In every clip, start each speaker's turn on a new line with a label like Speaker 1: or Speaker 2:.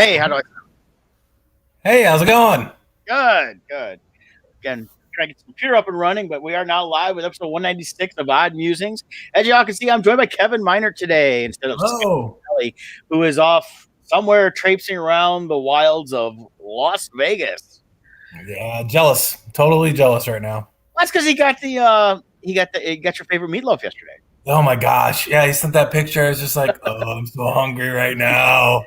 Speaker 1: Hey, how do I?
Speaker 2: Hey, how's it going?
Speaker 1: Good, good. Again, trying to get the computer up and running, but we are now live with episode 196 of Odd Musings. As y'all can see, I'm joined by Kevin Meinert today instead of Scott
Speaker 2: Oh,
Speaker 1: Kelly, who is off somewhere traipsing around the wilds of Las Vegas.
Speaker 2: yeah, jealous. Totally jealous right now.
Speaker 1: That's because he got your favorite meatloaf yesterday.
Speaker 2: Oh my gosh. Yeah, he sent that picture. I was just like, oh, I'm so hungry right now.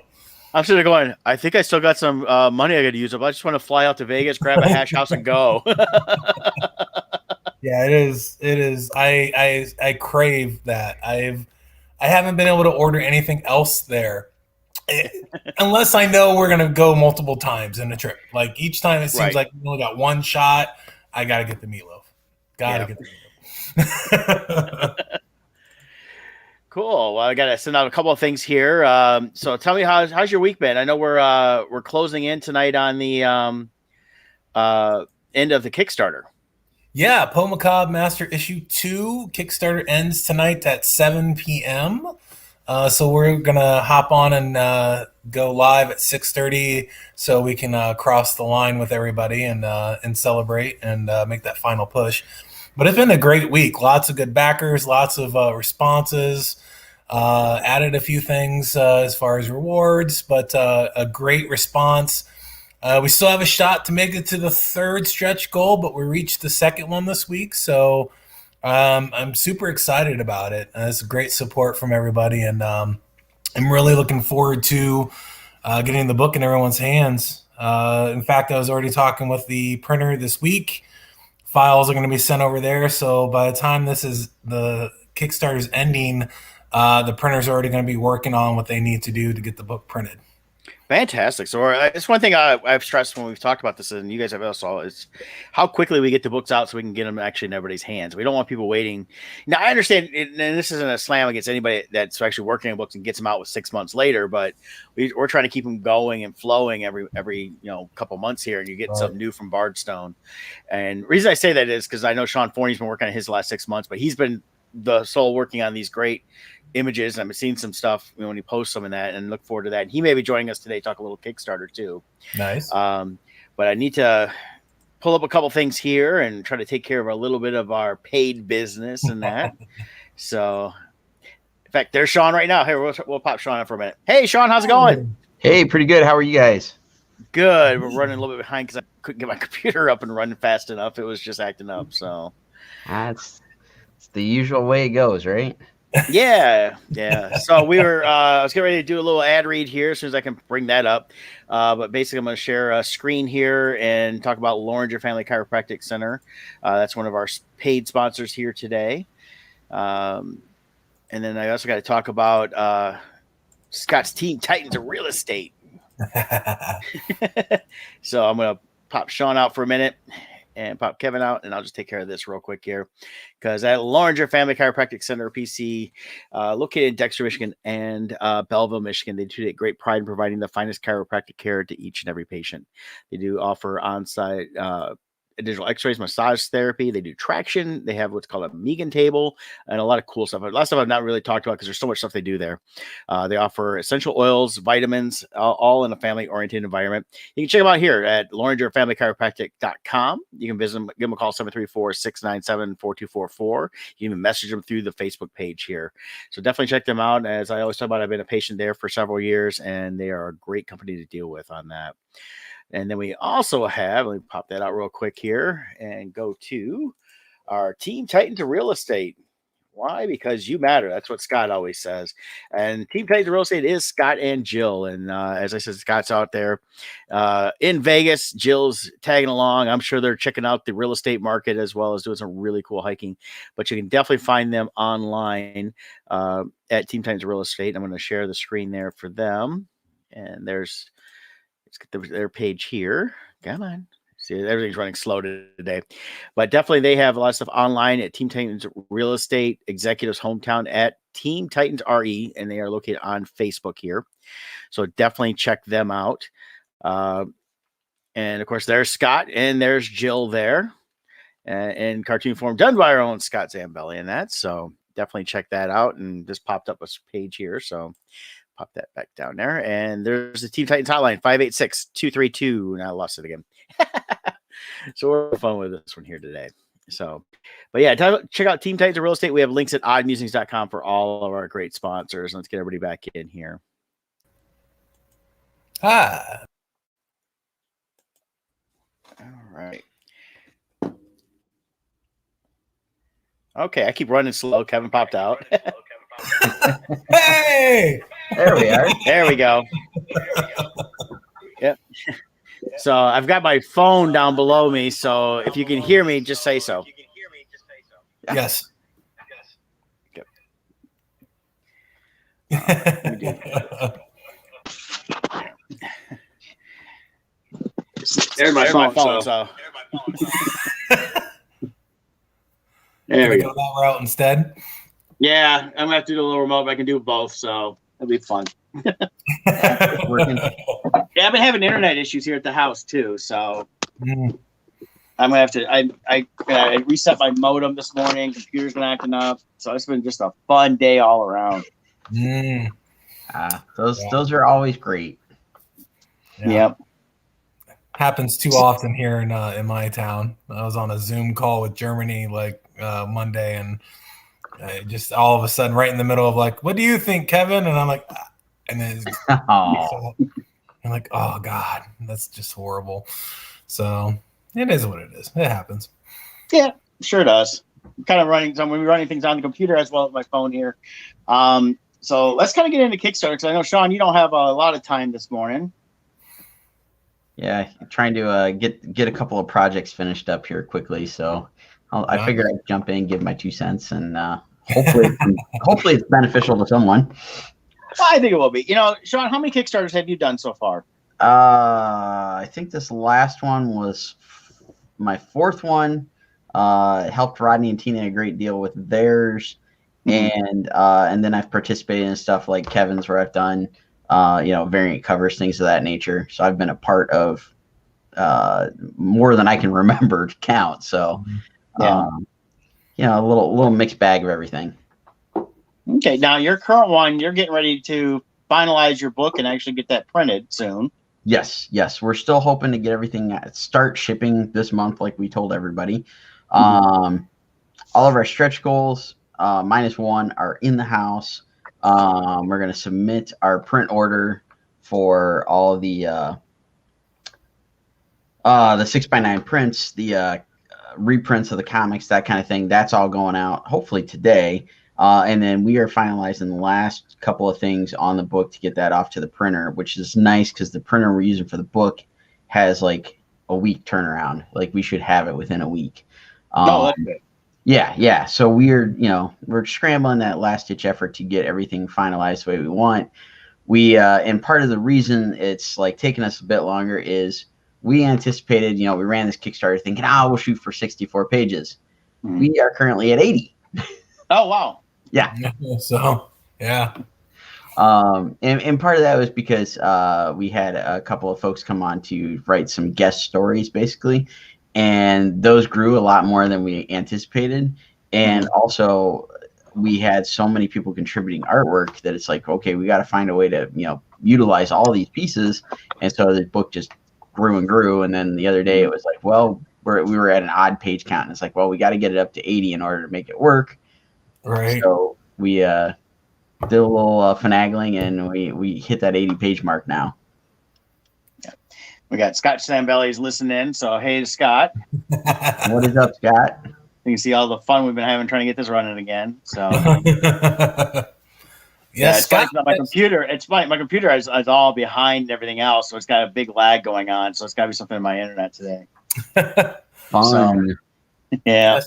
Speaker 1: I'm sitting there going, I think I still got some money I got to use up. I just want to fly out to Vegas, grab a hash house, and go.
Speaker 2: Yeah, it is. It is. I crave that. I haven't been able to order anything else there. Eh, Unless I know we're gonna go multiple times in the trip. Like each time it seems
Speaker 1: Right.
Speaker 2: like we only got one shot. I gotta get the meatloaf. Gotta
Speaker 1: Yeah.
Speaker 2: get the meatloaf.
Speaker 1: Cool. Well, I got to send out a couple of things here. So tell me how's your week been? I know we're closing in tonight on the uh, end of the Kickstarter.
Speaker 2: Yeah, Macabre Master issue 2 Kickstarter ends tonight at 7 p.m. So we're gonna hop on and go live at 6:30, so we can cross the line with everybody and celebrate and make that final push. But it's been a great week. Lots of good backers, lots of responses. Added a few things as far as rewards, but a great response. We still have a shot to make it to the third stretch goal, but we reached the second one this week. So I'm super excited about it. It's great support from everybody, and I'm really looking forward to getting the book in everyone's hands. In fact, I was already talking with the printer this week. Files are going to be sent over there. So by the time the Kickstarter's ending, the printer's already going to be working on what they need to do to get the book printed.
Speaker 1: Fantastic. So it's one thing I've stressed when we've talked about this, and you guys have also, is how quickly we get the books out so we can get them actually in everybody's hands. We don't want people waiting. Now, I understand, and this isn't a slam against anybody that's actually working on books and gets them out with 6 months later, but we're trying to keep them going and flowing every couple months here, and you get
Speaker 2: Right.
Speaker 1: something new from Bardstone. And the reason I say that is because I know Sean Forney's been working on his the last 6 months, but he's been the soul working on these great images. I've seen some stuff when he posts some in that, and look forward to that. And he may be joining us today, talk a little Kickstarter too.
Speaker 2: Nice.
Speaker 1: But I need to pull up a couple things here and try to take care of a little bit of our paid business and that. So, in fact, there's Sean right now. Here, we'll pop Sean up for a minute. Hey, Sean, how's it going?
Speaker 3: Hey, pretty good. How are you guys?
Speaker 1: Good. We're running a little bit behind because I couldn't get my computer up and running fast enough. It was just acting up. So,
Speaker 3: That's it's the usual way it goes, right?
Speaker 1: yeah. So I was getting ready to do a little ad read here as soon as I can bring that up. But basically, I'm going to share a screen here and talk about Loringer Family Chiropractic Center. That's one of our paid sponsors here today. And then I also got to talk about Scott's Team Titans of Real Estate. So I'm going to pop Sean out for a minute and pop Kevin out, and I'll just take care of this real quick here. Because at Loringer Family Chiropractic Center, PC, located in Dexter, Michigan, and Belleville, Michigan, they take great pride in providing the finest chiropractic care to each and every patient. They do offer on-site digital x-rays, massage therapy. They do traction. They have what's called a Megan table and a lot of cool stuff. A lot of stuff I've not really talked about because there's so much stuff they do there. They offer essential oils, vitamins, all in a family-oriented environment. You can check them out here at LoringerFamilyChiropractic.com. You can visit them, give them a call, 734-697-4244. You can even message them through the Facebook page here. So definitely check them out. As I always talk about, I've been a patient there for several years, and they are a great company to deal with on that. And then we also have, let me pop that out real quick here and go to our Team Titans of Real Estate. Why? Because you matter. That's what Scott always says. And Team Titans of Real Estate is Scott and Jill. And as I said, Scott's out there in Vegas. Jill's tagging along. I'm sure they're checking out the real estate market as well as doing some really cool hiking. But you can definitely find them online at Team Titans of Real Estate. I'm going to share the screen there for them. And let's get their page here. Come on. See, everything's running slow today. But definitely they have a lot of stuff online at Team Titans Real Estate Executives Hometown at Team Titans RE, and they are located on Facebook here. So definitely check them out. And of course, there's Scott and there's Jill there in cartoon form, done by our own Scott Zambelli and that. So definitely check that out. And just popped up a page here. So pop that back down there. And there's the Team Titans hotline, 586-232. And I lost it again. So we're having fun with this one here today. So, but yeah, check out Team Titans of Real Estate. We have links at oddmusings.com for all of our great sponsors. Let's get everybody back in here.
Speaker 2: Hi.
Speaker 1: All right. Okay, I keep running slow. Kevin popped out.
Speaker 2: Hey!
Speaker 3: There we are.
Speaker 1: There we go. Yep. So I've got my phone down below me. So if you can hear me, just say so.
Speaker 2: Yes.
Speaker 1: Yep.
Speaker 4: There's my phone. So. There we
Speaker 2: go
Speaker 4: go.
Speaker 2: that route instead.
Speaker 4: Yeah, I'm gonna have to do a little remote, but I can do both, so it'll be fun.
Speaker 3: Working.
Speaker 4: Yeah, I've been having internet issues here at the house too, so I'm gonna have to. I reset my modem this morning. Computer's been acting up, so it's been just a fun day all around.
Speaker 3: Those are always great.
Speaker 2: Yeah.
Speaker 4: Yep.
Speaker 2: Happens too often here in my town. I was on a Zoom call with Germany Monday, and just all of a sudden, right in the middle of what do you think, Kevin? And I'm like, and then I'm like, oh God, that's just horrible. So it is what it is. It happens.
Speaker 4: Yeah, sure does. I'm kind of running. So I'm running things on the computer as well as my phone here. So let's kind of get into Kickstarter because I know Sean, you don't have a lot of time this morning.
Speaker 3: Yeah, trying to get a couple of projects finished up here quickly. So I figured I'd jump in, give my 2 cents, and hopefully it's beneficial to someone.
Speaker 4: I think it will be. Sean, how many Kickstarters have you done so far?
Speaker 3: I think this last one was my 4th one. Helped Rodney and Tina a great deal with theirs, and then I've participated in stuff like Kevin's where I've done variant covers, things of that nature. So I've been a part of more than I can remember to count. So a little mixed bag of everything.
Speaker 4: Okay, now your current one, you're getting ready to finalize your book and actually get that printed soon.
Speaker 3: Yes. We're still hoping to get everything start shipping this month, like we told everybody. All of our stretch goals, -1, are in the house. We're going to submit our print order for all the 6x9 prints, the reprints of the comics, that kind of thing. That's all going out hopefully today. And then we are finalizing the last couple of things on the book to get that off to the printer, which is nice because the printer we're using for the book has a week turnaround. We should have it within a week.
Speaker 4: That's good.
Speaker 3: Yeah. So we're scrambling that last ditch effort to get everything finalized the way we want. And part of the reason it's taking us a bit longer is we anticipated, we ran this Kickstarter thinking, we'll shoot for 64 pages. We are currently at 80.
Speaker 4: Oh, wow.
Speaker 3: Yeah.
Speaker 2: So, yeah.
Speaker 3: And part of that was because we had a couple of folks come on to write some guest stories, basically. And those grew a lot more than we anticipated. And also, we had so many people contributing artwork that it's okay, we got to find a way to, utilize all these pieces. And so the book just grew and grew. And then the other day it was we were at an odd page count. And it's we got to get it up to 80 in order to make it work.
Speaker 2: Right.
Speaker 3: So we did a little finagling, and we hit that 80-page mark now.
Speaker 4: We got Scott Stambelli's listening in. So, hey, Scott.
Speaker 3: What is up, Scott?
Speaker 4: You can see all the fun we've been having trying to get this running again. So,
Speaker 2: yes,
Speaker 4: Scott. My computer. It's funny. My computer is all behind everything else, so it's got a big lag going on. So it's got to be something in my internet today.
Speaker 3: Fun.
Speaker 4: So, yeah.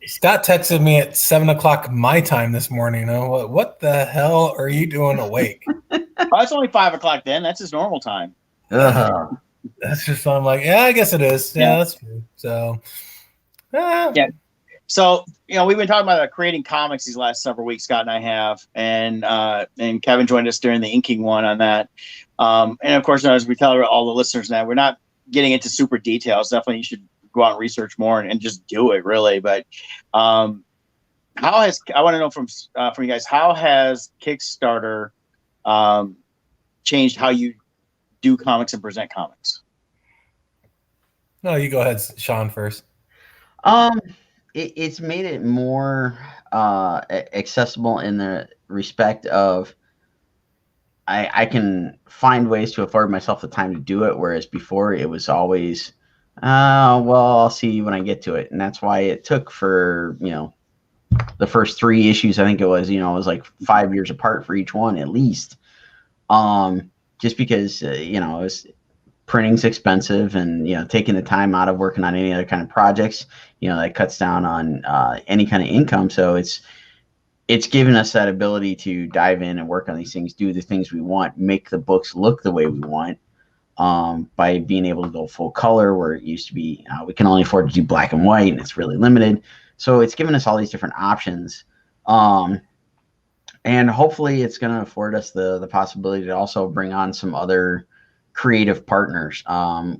Speaker 2: Scott texted me at 7:00 my time this morning. What the hell are you doing awake?
Speaker 4: It's only 5:00 then. That's his normal time.
Speaker 2: That's just, I'm yeah, I guess it is. Yeah. That's true. So,
Speaker 4: yeah. So, we've been talking about creating comics these last several weeks, Scott and I have, and Kevin joined us during the inking one on that. And of course, as we tell all the listeners now, we're not getting into super details. Definitely, you should go out and research more and just do it, really. But I want to know from you guys, how has Kickstarter changed how you do comics and present comics?
Speaker 2: No, you go ahead, Sean, first.
Speaker 3: It's made it more accessible in the respect of I can find ways to afford myself the time to do it, whereas before it was always, well, I'll see when I get to it. And that's why it took for, the first 3 issues, I think it was, it was like 5 years apart for each one at least. Just because, it was printing's expensive, and, taking the time out of working on any other kind of projects, that cuts down on any kind of income. So it's given us that ability to dive in and work on these things, do the things we want, make the books look the way we want, by being able to go full color, where it used to be we can only afford to do black and white, and it's really limited. So it's given us all these different options, and hopefully it's going to afford us the possibility to also bring on some other creative partners.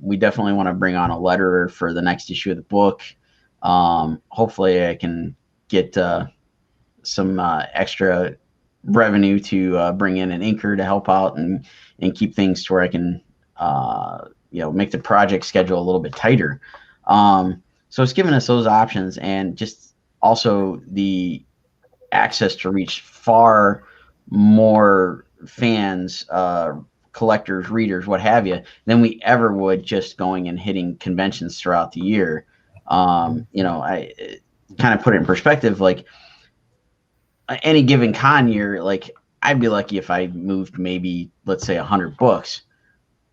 Speaker 3: We definitely want to bring on a letterer for the next issue of the book. Hopefully I can get some extra revenue to bring in an inker to help out and keep things to where I can make the project schedule a little bit tighter. So it's given us those options, and just also the access to reach far more fans, collectors, readers, what have you, than we ever would just going and hitting conventions throughout the year. I kind of put it in perspective, like any given con year, like I'd be lucky if I moved maybe, let's say, 100 books.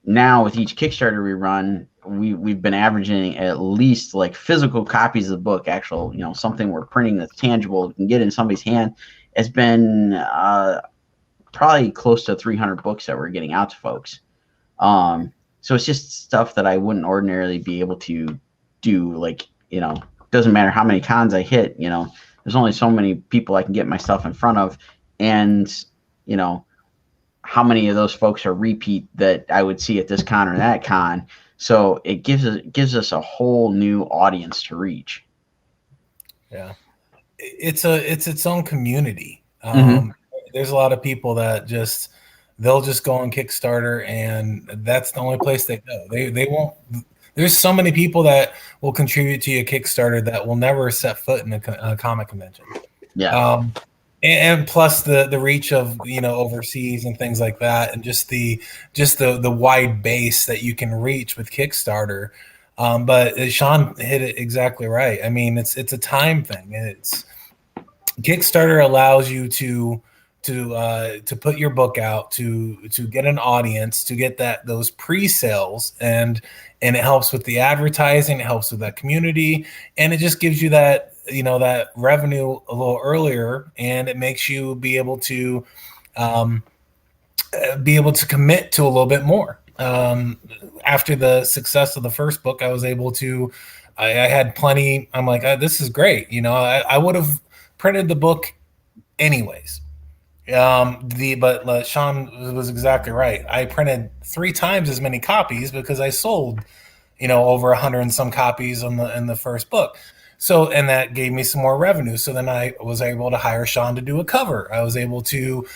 Speaker 3: Now with each Kickstarter we run, we've been averaging at least like physical copies of the book, actual, something we're printing that's tangible, can get in somebody's hand. It's been probably close to 300 books that we're getting out to folks. So it's just stuff that I wouldn't ordinarily be able to do. Like, doesn't matter how many cons I hit, there's only so many people I can get my stuff in front of. And, how many of those folks are repeat that I would see at this con or that con. So it gives us a whole new audience to reach.
Speaker 2: Yeah. It's its own community.
Speaker 3: Mm-hmm.
Speaker 2: There's a lot of people that they'll just go on Kickstarter, and that's the only place they go. They won't. There's so many people that will contribute to your Kickstarter that will never set foot in a comic convention.
Speaker 3: Yeah.
Speaker 2: And plus the reach of overseas and things like that, and just the wide base that you can reach with Kickstarter. But Sean hit it exactly right. I mean, it's a time thing. It's Kickstarter allows you to put your book out, to get an audience, to get those pre-sales, and it helps with the advertising, it helps with that community, and it just gives you that that revenue a little earlier, and it makes you be able to commit to a little bit more. After the success of the first book, I was able to. I had plenty. I'm like, this is great. I would have printed the book anyways. But Sean was exactly right. I printed 3 times as many copies because I sold, over 100 and some copies in the first book. So, and that gave me some more revenue. So then I was able to hire Sean to do a cover. I was able to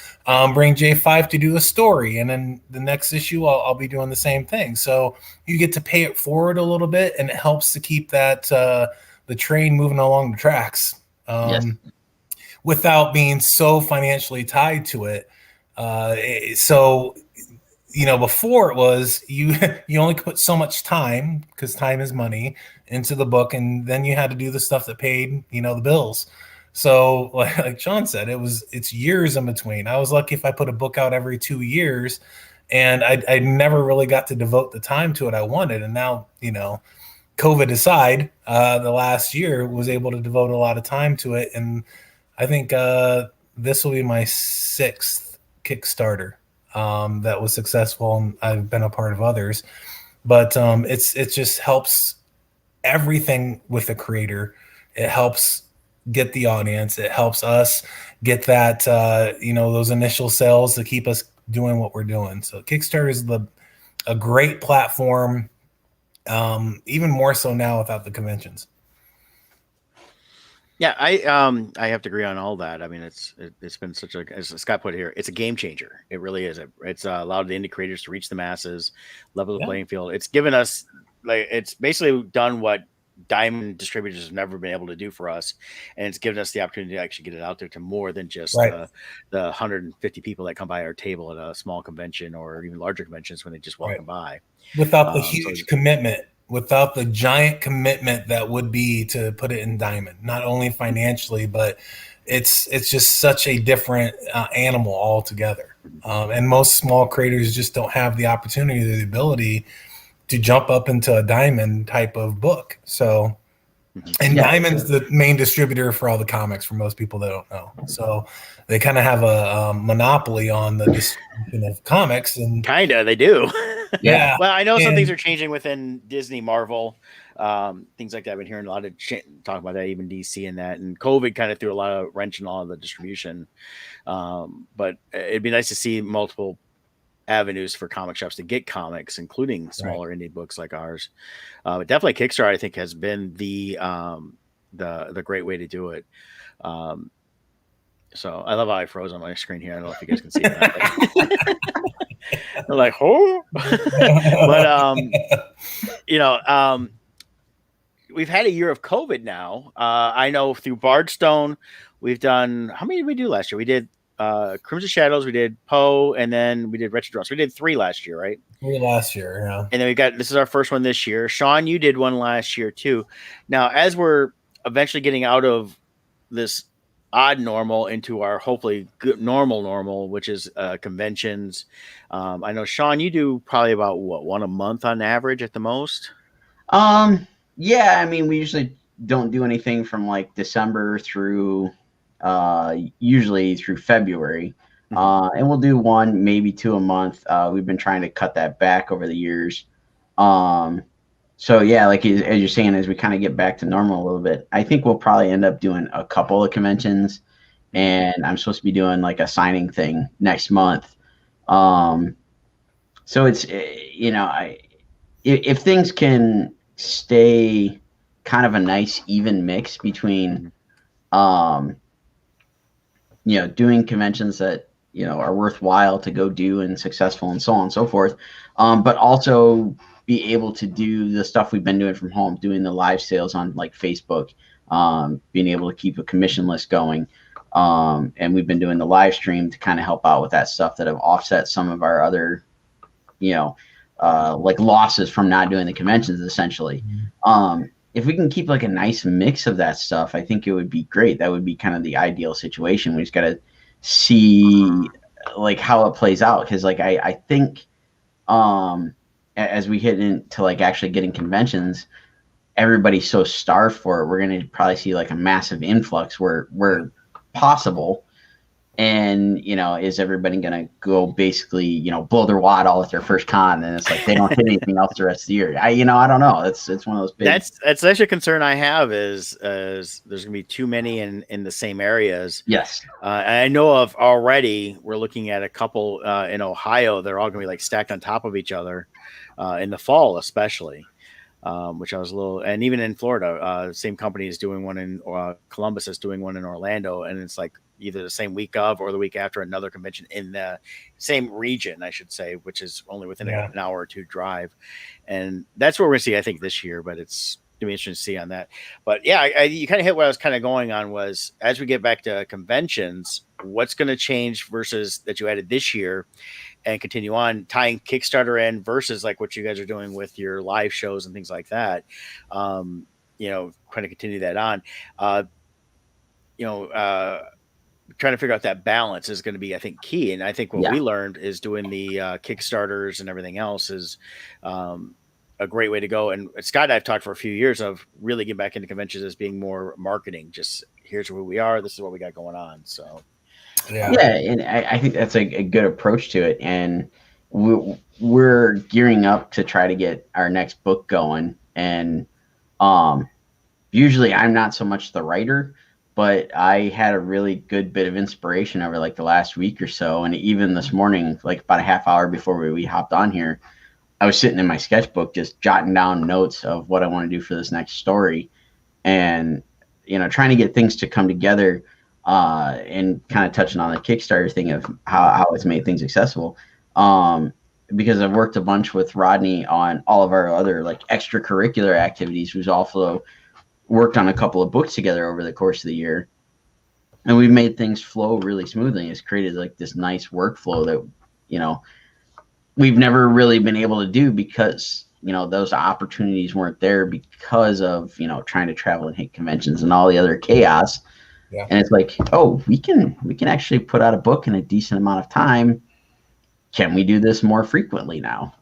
Speaker 2: bring J5 to do a story. And then the next issue, I'll be doing the same thing. So you get to pay it forward a little bit, and it helps to keep that the train moving along the tracks.
Speaker 3: Yes.
Speaker 2: Without being so financially tied to it. So, before it was you only could put so much time, because time is money, into the book, and then you had to do the stuff that paid, the bills. So like Sean said, it's years in between. I was lucky if I put a book out every 2 years, and I never really got to devote the time to it I wanted. And now, COVID aside, the last year was able to devote a lot of time to it. And I think this will be my 6th Kickstarter that was successful, and I've been a part of others. But it just helps everything with the creator. It helps get the audience. It helps us get that those initial sales to keep us doing what we're doing. So Kickstarter is a great platform, even more so now without the conventions.
Speaker 1: Yeah, I have to agree on all that. I mean, it's been such a, as Scott put it here, it's a game changer. It really is. It's allowed the indie creators to reach the masses, level the
Speaker 2: Yeah.
Speaker 1: playing field. It's given us, like, it's basically done what diamond distributors have never been able to do for us, and it's given us the opportunity to actually get it out there to more than just
Speaker 2: Right.
Speaker 1: the 150 people that come by our table at a small convention or even larger conventions when they just
Speaker 2: Right.
Speaker 1: walking by.
Speaker 2: Without the
Speaker 1: So
Speaker 2: huge commitment, without the giant commitment that would be to put it in diamond, not only financially, but it's just such a different animal altogether. And most small creators just don't have the opportunity or the ability to jump up into a diamond type of book. So, and
Speaker 3: Yeah.
Speaker 2: Diamond's the main distributor for all the comics for most people that don't know. So they kind of have a monopoly on the distribution of comics. And
Speaker 1: kinda, they do.
Speaker 2: yeah,
Speaker 1: Well, I know some things
Speaker 2: and
Speaker 1: are changing within Disney, Marvel, things like that. I've been hearing a lot of talk about that, even DC and that. And COVID kind of threw a lot of wrench in all of the distribution. But it'd be nice to see multiple avenues for comic shops to get comics, including smaller indie books like ours. But definitely Kickstarter, I think, has been the great way to do it. So I love how I froze on my screen here. I don't know if you guys can see that. They're like, oh, but we've had a year of COVID now. I know through Bardstone, we've done, how many did we do last year? We did Crimson Shadows, we did Poe, and then we did Retro Draw. So we did 3 last year, right?
Speaker 2: last year, yeah.
Speaker 1: And then we got, this is our first one this year. Sean, you did one last year too. Now, as we're eventually getting out of this odd normal into our hopefully good normal, which is conventions. I know, Sean, you do probably about one a month on average at the most.
Speaker 3: Yeah, I mean, we usually don't do anything from like December through usually through February. And we'll do 1, maybe 2 a month. We've been trying to cut that back over the years. So yeah, like as you're saying, as we kind of get back to normal a little bit, I think we'll probably end up doing a couple of conventions, and I'm supposed to be doing like a signing thing next month. So it's, if things can stay kind of a nice even mix between, doing conventions that are worthwhile to go do and successful and so on and so forth, but also be able to do the stuff we've been doing from home, doing the live sales on like Facebook, being able to keep a commission list going. And we've been doing the live stream to kind of help out with that stuff that have offset some of our other, like losses from not doing the conventions essentially. If we can keep like a nice mix of that stuff, I think it would be great. That would be kind of the ideal situation. We just got to see like how it plays out. Cause like, I think, as we hit into like actually getting conventions, everybody's so starved for it. We're going to probably see like a massive influx where possible. And, is everybody going to go basically, blow their wad all at their first con? And it's like, they don't hit anything else the rest of the year. I don't know. It's one of those big.
Speaker 1: That's actually a concern I have is there's going to be too many in the same areas.
Speaker 3: Yes.
Speaker 1: I know of already, we're looking at a couple in Ohio. They're all going to be like stacked on top of each other in the fall, especially. Which I was a little, and even in Florida, same company is doing one in Columbus is doing one in Orlando, and it's like either the same week of or the week after another convention in the same region, I should say, which is only within an hour or 2 drive. And that's what we're going to see, I think, this year, but it's going to be interesting to see on that. But yeah, you kind of hit what I was kind of going on was as we get back to conventions, what's going to change versus that you added this year and continue on tying Kickstarter in versus like what you guys are doing with your live shows and things like that. Kind of continue that on, trying to figure out that balance is going to be, I think, key. And I think what we learned is doing the Kickstarters and everything else is a great way to go. And Scott and I've talked for a few years of really getting back into conventions as being more marketing. Just here's who we are. This is what we got going on. So.
Speaker 3: Yeah, and I think that's a good approach to it, and we're gearing up to try to get our next book going. And usually I'm not so much the writer, but I had a really good bit of inspiration over like the last week or so, and even this morning, like about a half hour before we hopped on here, I was sitting in my sketchbook just jotting down notes of what I want to do for this next story. And trying to get things to come together, and kind of touching on the Kickstarter thing of how it's made things accessible. Because I've worked a bunch with Rodney on all of our other like extracurricular activities, who's also worked on a couple of books together over the course of the year. And we've made things flow really smoothly. It's created like this nice workflow that, we've never really been able to do because, those opportunities weren't there because of, trying to travel and hit conventions and all the other chaos.
Speaker 2: Yeah.
Speaker 3: And it's like, oh, we can actually put out a book in a decent amount of time. Can we do this more frequently now?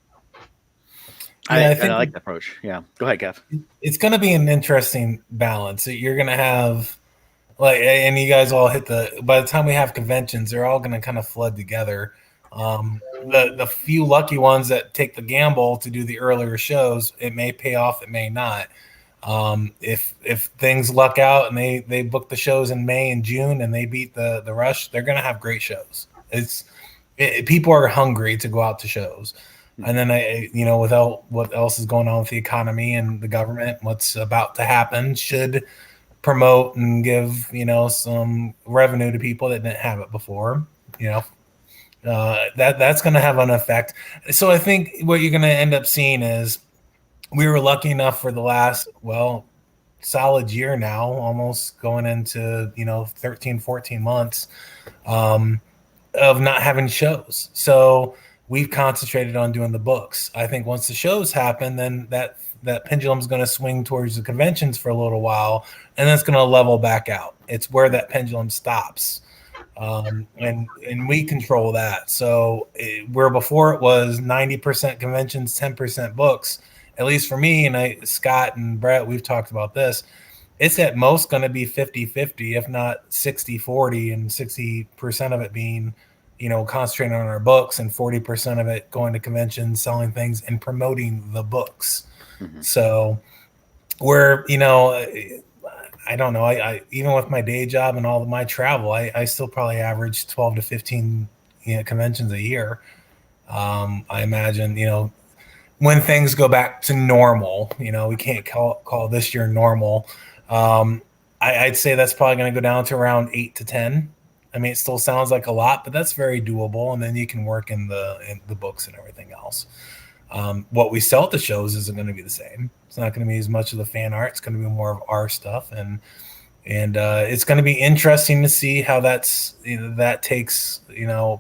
Speaker 1: I like the approach. Yeah. Go ahead, Kev.
Speaker 2: It's going to be an interesting balance. You're going to have and you guys all by the time we have conventions, they're all going to kind of flood together. The few lucky ones that take the gamble to do the earlier shows, it may pay off, it may not. If things luck out and they book the shows in May and June and they beat the rush, they're going to have great shows. People are hungry to go out to shows. And then without what else is going on with the economy and the government, what's about to happen should promote and give, some revenue to people that didn't have it before, that's going to have an effect. So I think what you're going to end up seeing is we were lucky enough for the last, solid year now, almost going into, 13, 14 months, of not having shows. So we've concentrated on doing the books. I think once the shows happen, then that pendulum's going to swing towards the conventions for a little while, and then it's going to level back out. It's where that pendulum stops. And we control that. So where before it was 90% conventions, 10% books, at least for me, and Scott and Brett, we've talked about this, it's at most going to be 50-50, if not 60-40, and 60% of it being, concentrating on our books and 40% of it going to conventions, selling things, and promoting the books. Mm-hmm. So we're, I don't know. I even with my day job and all of my travel, I still probably average 12 to 15 conventions a year. I imagine, when things go back to normal, we can't call this year normal. I'd say that's probably going to go down to around 8 to 10. I mean, it still sounds like a lot, but that's very doable. And then you can work in the books and everything else. What we sell at the shows isn't going to be the same. It's not going to be as much of the fan art. It's going to be more of our stuff, and it's going to be interesting to see how that takes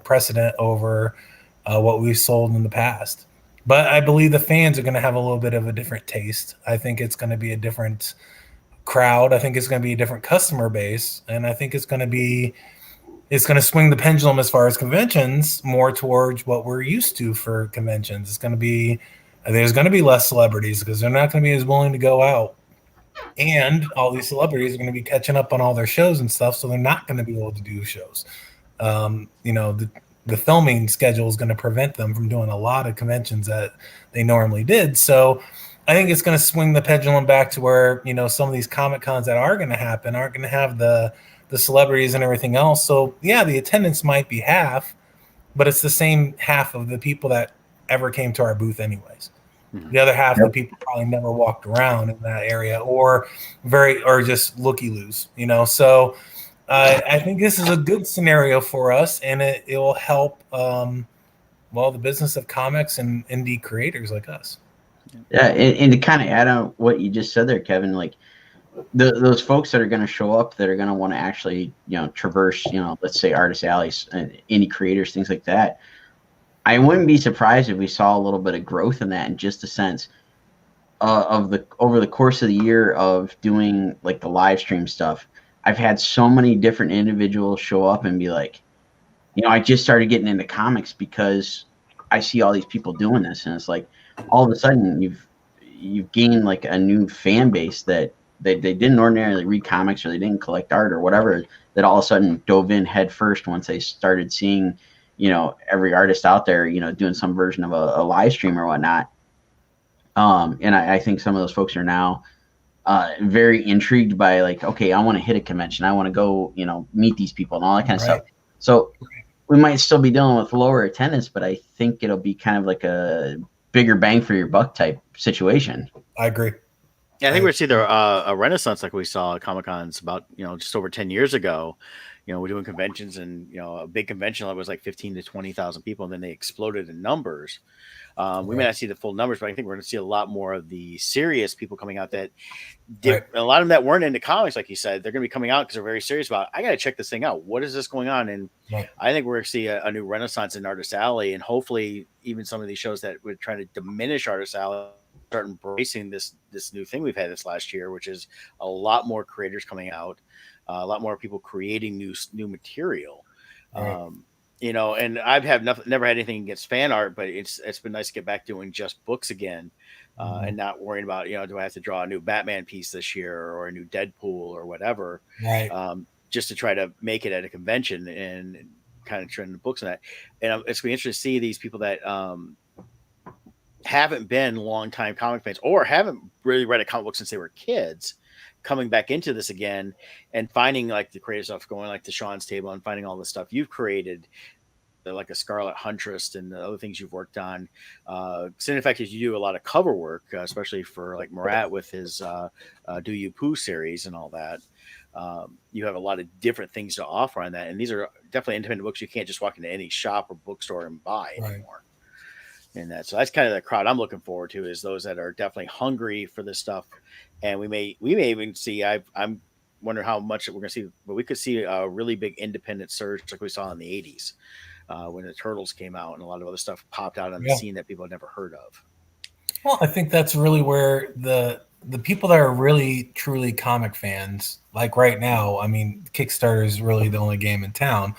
Speaker 2: precedent over what we've sold in the past. But I believe the fans are going to have a little bit of a different taste. I think it's going to be a different crowd. I think it's going to be a different customer base, and I think it's going to swing the pendulum as far as conventions more towards what we're used to for conventions. There's going to be less celebrities because they're not going to be as willing to go out. And all these celebrities are going to be catching up on all their shows and stuff, so they're not going to be able to do shows. The filming schedule is going to prevent them from doing a lot of conventions that they normally did. So I think it's going to swing the pendulum back to where, some of these Comic Cons that are going to happen aren't going to have the celebrities and everything else. So yeah, the attendance might be half, but it's the same half of the people that ever came to our booth anyways. Mm-hmm. The other half of the people probably never walked around in that area or just looky-loos, So I think this is a good scenario for us, and it will help, the business of comics and indie creators like us.
Speaker 3: Yeah, and to kind of add on what you just said there, Kevin, like those folks that are going to show up that are going to want to actually, traverse, let's say artist alleys, indie creators, things like that. I wouldn't be surprised if we saw a little bit of growth in that in just a sense over the course of the year of doing like the live stream stuff. I've had so many different individuals show up and be like, I just started getting into comics because I see all these people doing this, and it's like all of a sudden you've gained like a new fan base that they didn't ordinarily read comics or they didn't collect art or whatever, that all of a sudden dove in head first once they started seeing, every artist out there, doing some version of a live stream or whatnot. And I think some of those folks are now very intrigued by like, okay, I want to hit a convention. I want to go, meet these people and all that kind of stuff. So we might still be dealing with lower attendance, but I think it'll be kind of like a bigger bang for your buck type situation.
Speaker 2: I agree.
Speaker 1: Yeah, I think we're see there a renaissance like we saw at Comic Cons about just over 10 years ago. We're doing conventions, and a big convention that was like 15 to 20,000 people, and then they exploded in numbers. We may
Speaker 2: Right.
Speaker 1: not see the full numbers, but I think we're going to see a lot more of the serious people coming out that
Speaker 2: Right.
Speaker 1: a lot of them that weren't into comics, like you said, they're going to be coming out because they're very serious about, I got to check this thing out. What is this going on? And
Speaker 2: Right.
Speaker 1: I think we're going to see a new renaissance in Artist Alley, and hopefully even some of these shows that would try to diminish Artist Alley start embracing this new thing we've had this last year, which is a lot more creators coming out, a lot more people creating new material.
Speaker 2: Right.
Speaker 1: And I've never had anything against fan art, but it's been nice to get back doing just books again, and not worrying about do I have to draw a new Batman piece this year or a new Deadpool or whatever,
Speaker 2: Right.
Speaker 1: just to try to make it at a convention and kind of trend the books and that. And it's going to be interesting to see these people that haven't been longtime comic fans or haven't really read a comic book since they were kids, coming back into this again and finding like the creative stuff, going like to Sean's table and finding all the stuff you've created, like a Scarlet Huntress and the other things you've worked on. So in fact, you do a lot of cover work, especially for like Murat with his Do You Poo series and all that. You have a lot of different things to offer on that. And these are definitely independent books you can't just walk into any shop or bookstore and buy anymore. And so that's kind of the crowd I'm looking forward to, is those that are definitely hungry for this stuff. And we may even see, I'm wondering how much we're going to see, but we could see a really big independent surge like we saw in the 80s when the Turtles came out and a lot of other stuff popped out on the scene that people had never heard of.
Speaker 2: Well, I think that's really where the people that are really truly comic fans, like right now, I mean, Kickstarter is really the only game in town.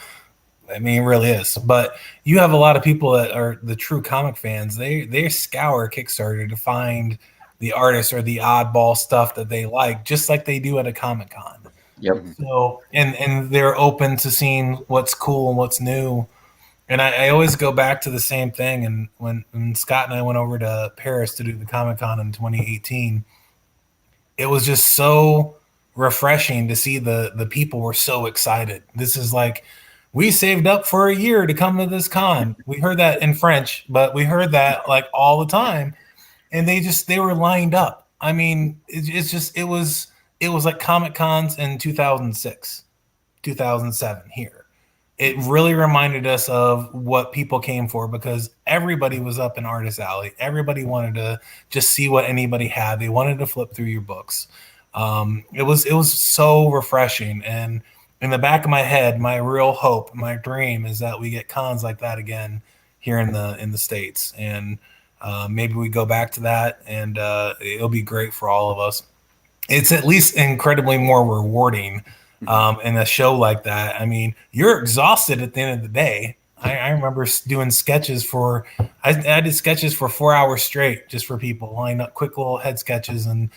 Speaker 2: I mean, it really is. But you have a lot of people that are the true comic fans. They scour Kickstarter to find the artists or the oddball stuff that they like, just like they do at a Comic Con.
Speaker 3: Yep.
Speaker 2: So and they're open to seeing what's cool and what's new. And I always go back to the same thing. And when Scott and I went over to Paris to do the Comic Con in 2018, it was just so refreshing to see the people were so excited. This is like, we saved up for a year to come to this con. We heard that in French, but we heard that like all the time. And they were lined up. I mean, it was like Comic Cons in 2006, 2007 here. It really reminded us of what people came for, because everybody was up in Artist Alley. Everybody wanted to just see what anybody had. They wanted to flip through your books. It was so refreshing. And in the back of my head, my real hope, my dream is that we get cons like that again here in the States. And maybe we go back to that, and it'll be great for all of us. It's at least incredibly more rewarding in a show like that. I mean, you're exhausted at the end of the day. I remember doing sketches I did sketches for 4 hours straight just for people, lining up quick little head sketches, and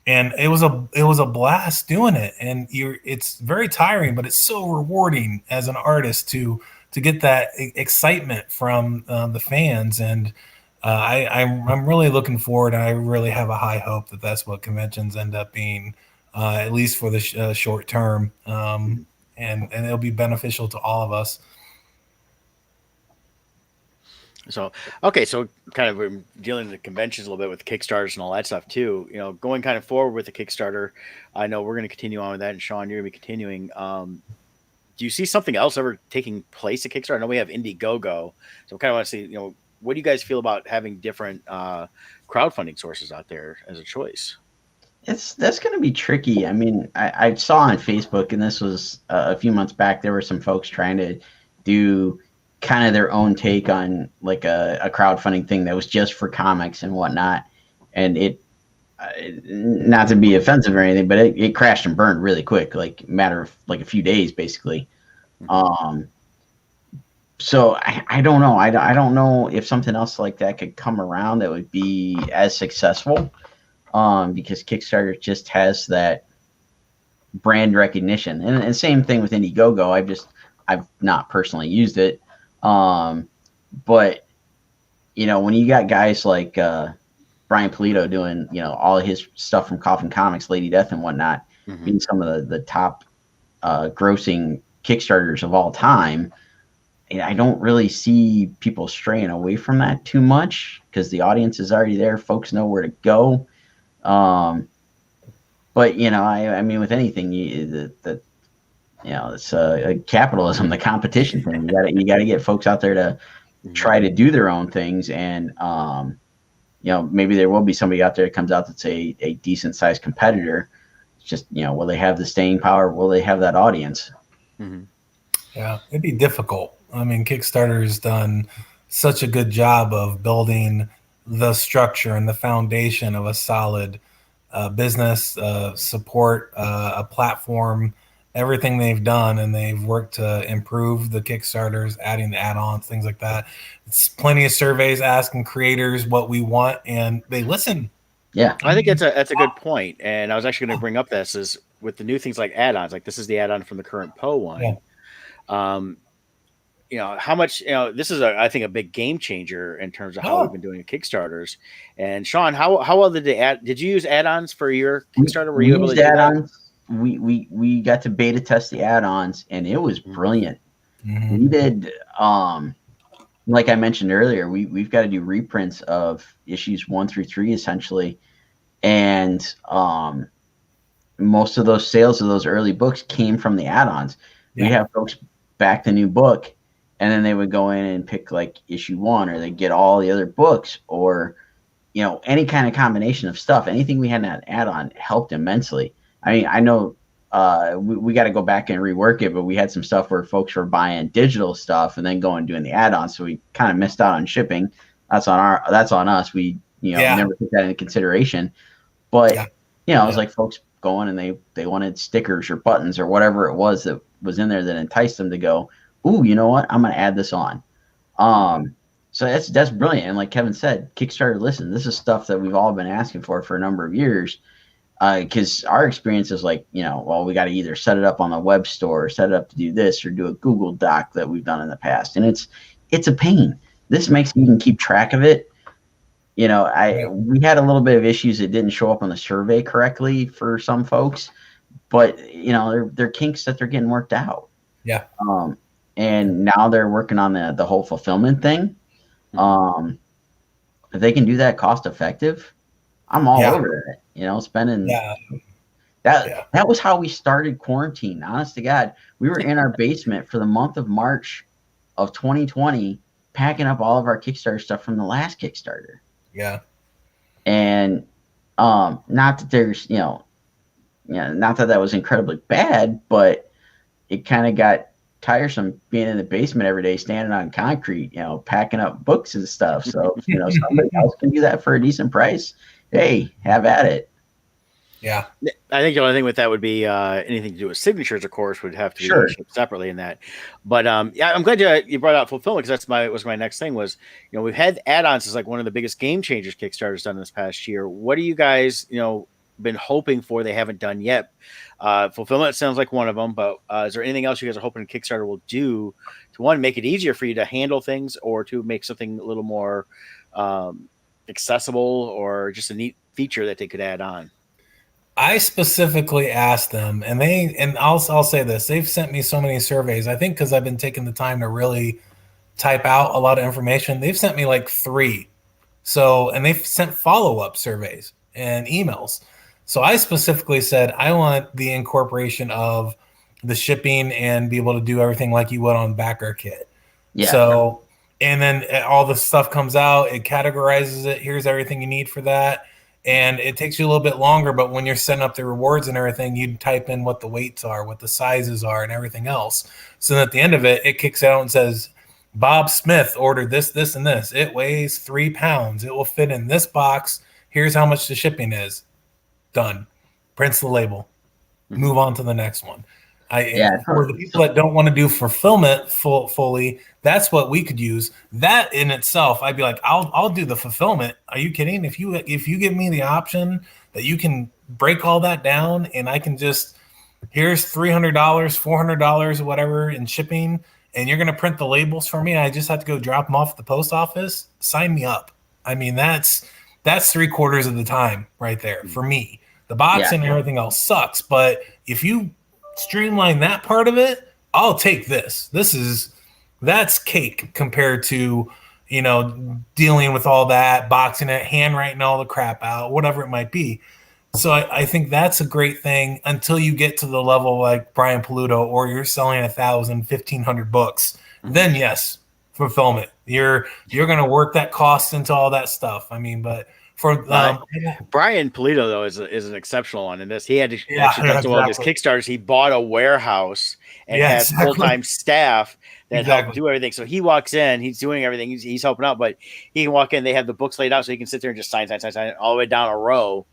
Speaker 2: it was a blast doing it. And it's very tiring, but it's so rewarding as an artist to get that excitement from the fans. And I'm really looking forward. I really have a high hope that that's what conventions end up being, at least for the short term, and it'll be beneficial to all of us.
Speaker 1: So, okay, so kind of dealing with the conventions a little bit with Kickstarters and all that stuff too. Going kind of forward with the Kickstarter, I know we're going to continue on with that, and Sean, you're going to be continuing. Do you see something else ever taking place at Kickstarter? I know we have Indiegogo, so I kind of want to see, what do you guys feel about having different crowdfunding sources out there as a choice?
Speaker 3: That's going to be tricky. I mean, I saw on Facebook, and this was a few months back, there were some folks trying to do kind of their own take on like a crowdfunding thing that was just for comics and whatnot. And it, not to be offensive or anything, but it crashed and burned really quick, like matter of like a few days, basically. So I don't know. I don't know if something else like that could come around that would be as successful, because Kickstarter just has that brand recognition. And same thing with Indiegogo. I've not personally used it. But when you got guys like Brian Pulido doing all of his stuff from Coffin Comics, Lady Death and whatnot, being some of the top grossing Kickstarters of all time, I don't really see people straying away from that too much, because the audience is already there. Folks know where to go. But I mean, with anything, it's capitalism, the competition thing. You got to get folks out there to try to do their own things, and maybe there will be somebody out there that comes out that's a decent sized competitor. It's just will they have the staying power? Will they have that audience?
Speaker 1: Mm-hmm.
Speaker 2: Yeah, it'd be difficult. I mean, Kickstarter's done such a good job of building the structure and the foundation of a solid business, support, a platform, everything they've done, and they've worked to improve the Kickstarters, adding the add-ons, things like that. It's plenty of surveys asking creators what we want, and they listen.
Speaker 3: Yeah,
Speaker 1: I think that's a good point. And I was actually going to bring up this is with the new things like add-ons, like this is the add-on from the current Poe one.
Speaker 2: Yeah.
Speaker 1: How much, this is I think a big game changer in terms of how we've been doing Kickstarters. And Sean, how well did you use add-ons for your Kickstarter? Were you able to do
Speaker 3: add-ons? We got to beta test the add-ons, and it was brilliant. Mm-hmm. We did, like I mentioned earlier, we've got to do reprints of issues 1 through 3 essentially. And most of those sales of those early books came from the add-ons. Yeah. We have folks back the new book, and then they would go in and pick like issue 1, or they get all the other books, or any kind of combination of stuff. Anything we had in that add-on helped immensely. I mean, I know we got to go back and rework it, but we had some stuff where folks were buying digital stuff and then going and doing the add-on, so we kind of missed out on shipping. That's on us. We never took that into consideration. But it was like folks going and they wanted stickers or buttons or whatever it was that was in there that enticed them to go, ooh, you know what? I'm going to add this on. So that's brilliant. And like Kevin said, Kickstarter, listen, this is stuff that we've all been asking for a number of years. Because our experience is like, well, we got to either set it up on the web store or set it up to do this or do a Google Doc that we've done in the past. And it's a pain. This makes you can keep track of it. We had a little bit of issues that didn't show up on the survey correctly for some folks, but they're kinks that they're getting worked out.
Speaker 2: Yeah.
Speaker 3: And now they're working on the whole fulfillment thing. If they can do that cost effective, I'm all over it. Spending.
Speaker 2: Yeah.
Speaker 3: That was how we started quarantine. Honest to God, we were in our basement for the month of March of 2020, packing up all of our Kickstarter stuff from the last Kickstarter.
Speaker 2: Yeah.
Speaker 3: And not that there's, not that was incredibly bad, but it kind of got tiresome being in the basement every day, standing on concrete, packing up books and stuff. So, somebody else can do that for a decent price. Hey, have at it.
Speaker 2: Yeah.
Speaker 1: I think the only thing with that would be anything to do with signatures, of course, would have to be shipped separately in that. But I'm glad you brought out fulfillment, because was my next thing was, we've had add-ons as like one of the biggest game changers Kickstarter's done this past year. What do you guys, been hoping for they haven't done yet? Fulfillment sounds like one of them, but is there anything else you guys are hoping Kickstarter will do to, one, make it easier for you to handle things, or to make something a little more accessible, or just a neat feature that they could add on?
Speaker 2: I specifically asked them, and I'll say this: they've sent me so many surveys. I think because I've been taking the time to really type out a lot of information, they've sent me like 3. So, and they've sent follow-up surveys and emails. So I specifically said, I want the incorporation of the shipping and be able to do everything like you would on Backer Kit. Yeah. So, and then all the stuff comes out, it categorizes it. Here's everything you need for that. And it takes you a little bit longer, but when you're setting up the rewards and everything, you type in what the weights are, what the sizes are, and everything else. So at the end of it, it kicks out and says, Bob Smith ordered this, this, and this. It weighs 3 pounds. It will fit in this box. Here's how much the shipping is. Done. Prints the label. Move on to the next one. For the people that don't want to do fulfillment fully, that's what we could use. That in itself, I'd be like, I'll do the fulfillment. Are you kidding? If you give me the option that you can break all that down, and I can just, here's $300, $400, whatever in shipping, and you're going to print the labels for me, and I just have to go drop them off at the post office, sign me up. I mean, that's 3/4 of the time right there for me. The boxing and everything else sucks, but if you streamline that part of it, I'll take this. That's cake compared to, dealing with all that, boxing it, handwriting all the crap out, whatever it might be. So I think that's a great thing until you get to the level like Brian Paluto, or you're selling 1,000, 1,500 books. Then yes, fulfillment. You're going to work that cost into all that stuff. I mean, but for
Speaker 1: Brian Polito though is an exceptional one in this. He had to actually
Speaker 2: yeah,
Speaker 1: done so well with his Kickstarters. He bought a warehouse and had full-time staff that helped do everything. So he walks in, he's doing everything, he's helping out, but he can walk in, they have the books laid out so he can sit there and just sign all the way down a row.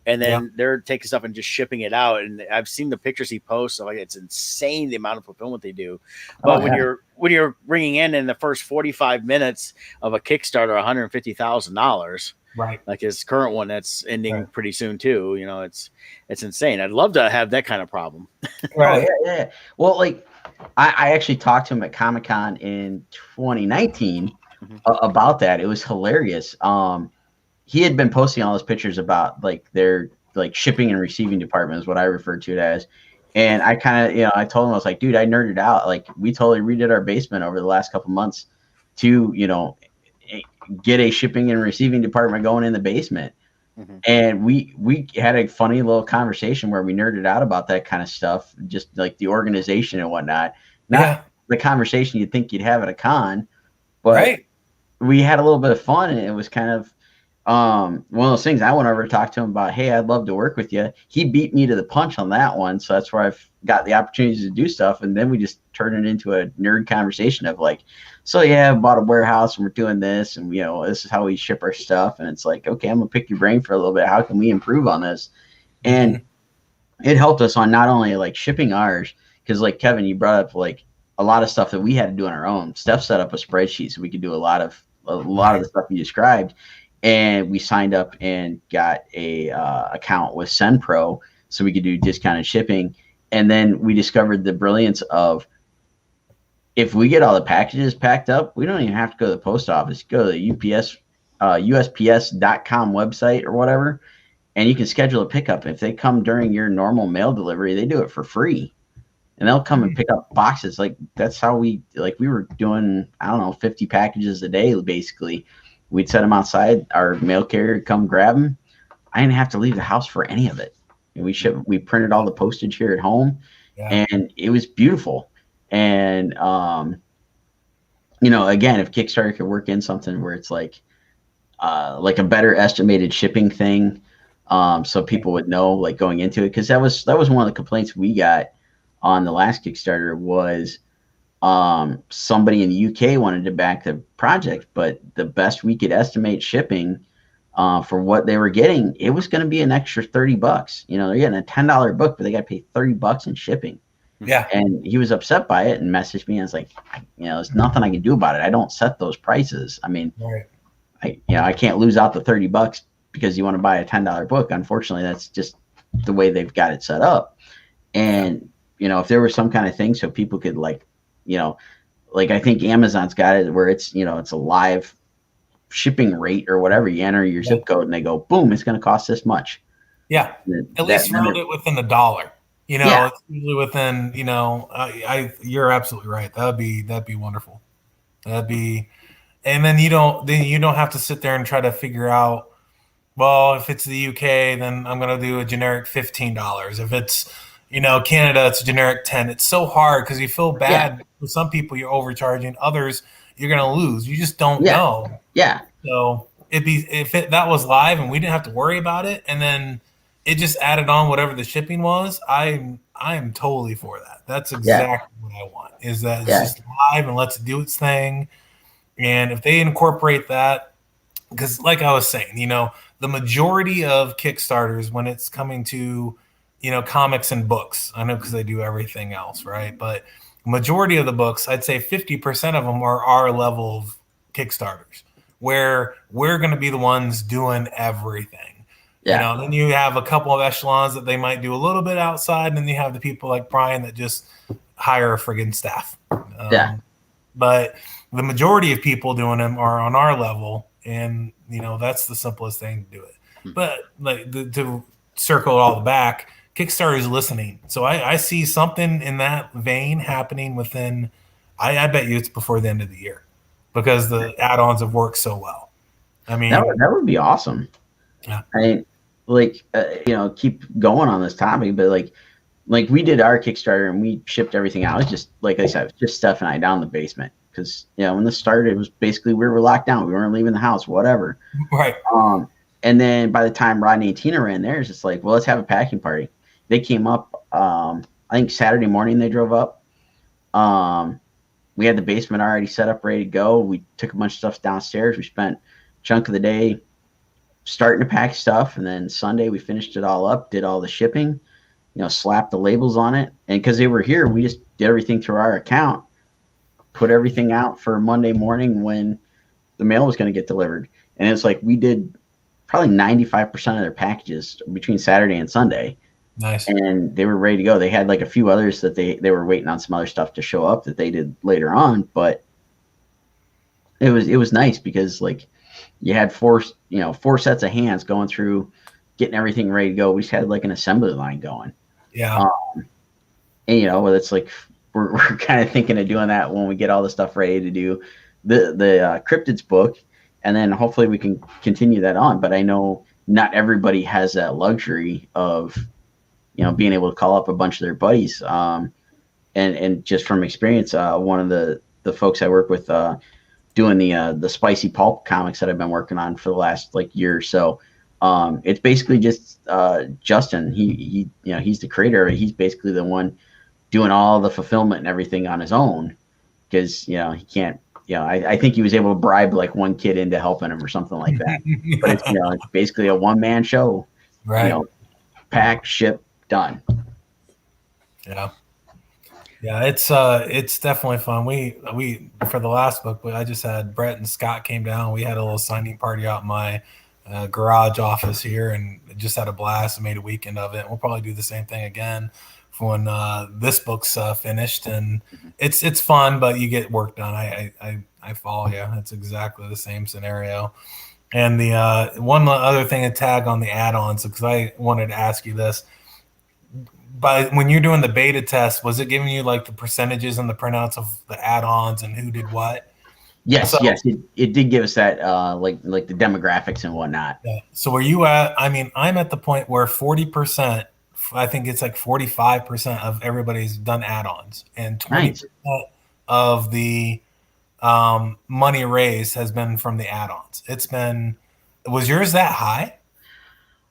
Speaker 1: And then they're taking stuff and just shipping it out. And I've seen the pictures he posts. So like, it's insane the amount of fulfillment they do. But when you're bringing in the first 45 minutes of a Kickstarter, $150,000,
Speaker 2: right?
Speaker 1: Like his current one that's ending pretty soon too. You know, it's insane. I'd love to have that kind of problem.
Speaker 3: Right. Yeah. Well, like I actually talked to him at Comic-Con in 2019 about that. It was hilarious. He had been posting all those pictures about like their like shipping and receiving department is what I referred to it as. And I kind of, I told him, I was like, dude, I nerded out. Like we totally redid our basement over the last couple months to, get a shipping and receiving department going in the basement. And we had a funny little conversation where we nerded out about that kind of stuff, just like the organization and whatnot. Not the conversation you'd think you'd have at a con, but we had a little bit of fun, and it was kind of one of those things. I went over to talk to him about, hey, I'd love to work with you. He beat me to the punch on that one, so that's where I've got the opportunities to do stuff. And then we just turned it into a nerd conversation of like, so I bought a warehouse and we're doing this, and this is how we ship our stuff. And it's like, okay, I'm gonna pick your brain for a little bit. How can we improve on this? And it helped us on not only like shipping ours, because like Kevin, you brought up like a lot of stuff that we had to do on our own. Steph set up a spreadsheet so we could do a lot of the stuff you described. And we signed up and got a account with SendPro so we could do discounted shipping. And then we discovered the brilliance of, if we get all the packages packed up, we don't even have to go to the post office. Go to the USPS.com website or whatever, and you can schedule a pickup. If they come during your normal mail delivery, they do it for free. And they'll come and pick up boxes. Like that's how we were doing, 50 packages a day, basically. We'd set them outside. Our mail carrier would come grab them. I didn't have to leave the house for any of it. And we printed all the postage here at home, and it was beautiful. And, again, if Kickstarter could work in something where it's like a better estimated shipping thing, so people would know like going into it. Cause that was one of the complaints we got on the last Kickstarter was, somebody in the UK wanted to back the project, but the best we could estimate shipping for what they were getting, it was going to be an extra $30. They're getting a $10 book, but they got to pay $30 in shipping.
Speaker 2: Yeah.
Speaker 3: And he was upset by it and messaged me. I was like, there's nothing I can do about it. I don't set those prices. I mean, I can't lose out the $30 because you want to buy a $10 book. Unfortunately, that's just the way they've got it set up. And, if there was some kind of thing so people could I think Amazon's got it where it's, it's a live shipping rate or whatever. You enter your zip code and they go, boom, it's going to cost this much.
Speaker 2: Yeah. At least round it within $1. It's usually within, you're absolutely right. That'd be wonderful. And then you don't have to sit there and try to figure out, well, if it's the UK, then I'm going to do a generic $15. If it's, Canada, it's a generic 10. It's so hard because you feel bad. For some people, you're overcharging. Others, you're going to lose. You just don't know.
Speaker 3: Yeah.
Speaker 2: So that was live and we didn't have to worry about it, and then it just added on whatever the shipping was, I am totally for that. That's exactly what I want. Is that it's just live and lets it do its thing. And if they incorporate that, because like I was saying, the majority of Kickstarters when it's coming to comics and books, I know because they do everything else, right? But majority of the books, I'd say 50% of them are our level of Kickstarters, where we're going to be the ones doing everything. Then you have a couple of echelons that they might do a little bit outside, and then you have the people like Brian that just hire a friggin' staff. But the majority of people doing them are on our level, and that's the simplest thing to do it. But like to circle it all back, Kickstarter is listening. So I see something in that vein happening within, I bet you it's before the end of the year, because the add-ons have worked so well. I mean,
Speaker 3: that would be awesome.
Speaker 2: Yeah.
Speaker 3: like keep going on this topic, but like we did our Kickstarter and we shipped everything out. It was just like I said, just Steph and I down in the basement because when this started, it was basically we were locked down. We weren't leaving the house, whatever.
Speaker 2: Right.
Speaker 3: And then by the time Rodney and Tina ran there, it's just like, well, let's have a packing party. They came up. I think Saturday morning they drove up. We had the basement already set up, ready to go. We took a bunch of stuff downstairs. We spent a chunk of the day starting to pack stuff, and then Sunday we finished it all up, did all the shipping, slapped the labels on it. And because they were here, we just did everything through our account, put everything out for Monday morning when the mail was going to get delivered. And it's like we did probably 95% of their packages between Saturday and Sunday.
Speaker 2: Nice.
Speaker 3: And they were ready to go. They had like a few others that they were waiting on some other stuff to show up that they did later on, but it was nice because like you had four sets of hands going through getting everything ready to go. We just had like an assembly line going.
Speaker 2: Yeah.
Speaker 3: And it's like we're kind of thinking of doing that when we get all the stuff ready to do the cryptids book, and then hopefully we can continue that on. But I know not everybody has that luxury of being able to call up a bunch of their buddies. And just from experience, one of the folks I work with doing the spicy pulp comics that I've been working on for the last like year or so. It's basically just Justin. He's the creator of it. He's basically the one doing all the fulfillment and everything on his own because he can't. I think he was able to bribe like one kid into helping him or something like that. But it's basically a one-man show.
Speaker 2: Right.
Speaker 3: Pack, ship, done.
Speaker 2: Yeah. Yeah, it's definitely fun. We for the last book, I just had Brett and Scott came down. We had a little signing party out in my garage office here, and just had a blast and made a weekend of it. We'll probably do the same thing again when this book's finished. And it's fun, but you get work done. I follow you. It's exactly the same scenario. And the one other thing to tag on the add-ons, because I wanted to ask you this. But when you're doing the beta test, was it giving you like the percentages and the printouts of the add-ons and who did what?
Speaker 3: Yes, it did give us that like the demographics and whatnot.
Speaker 2: Yeah. So were you at? I mean, I'm at the point where 40%, I think it's like 45% of everybody's done add-ons, and 20% of the money raised has been from the add-ons. Was yours that high?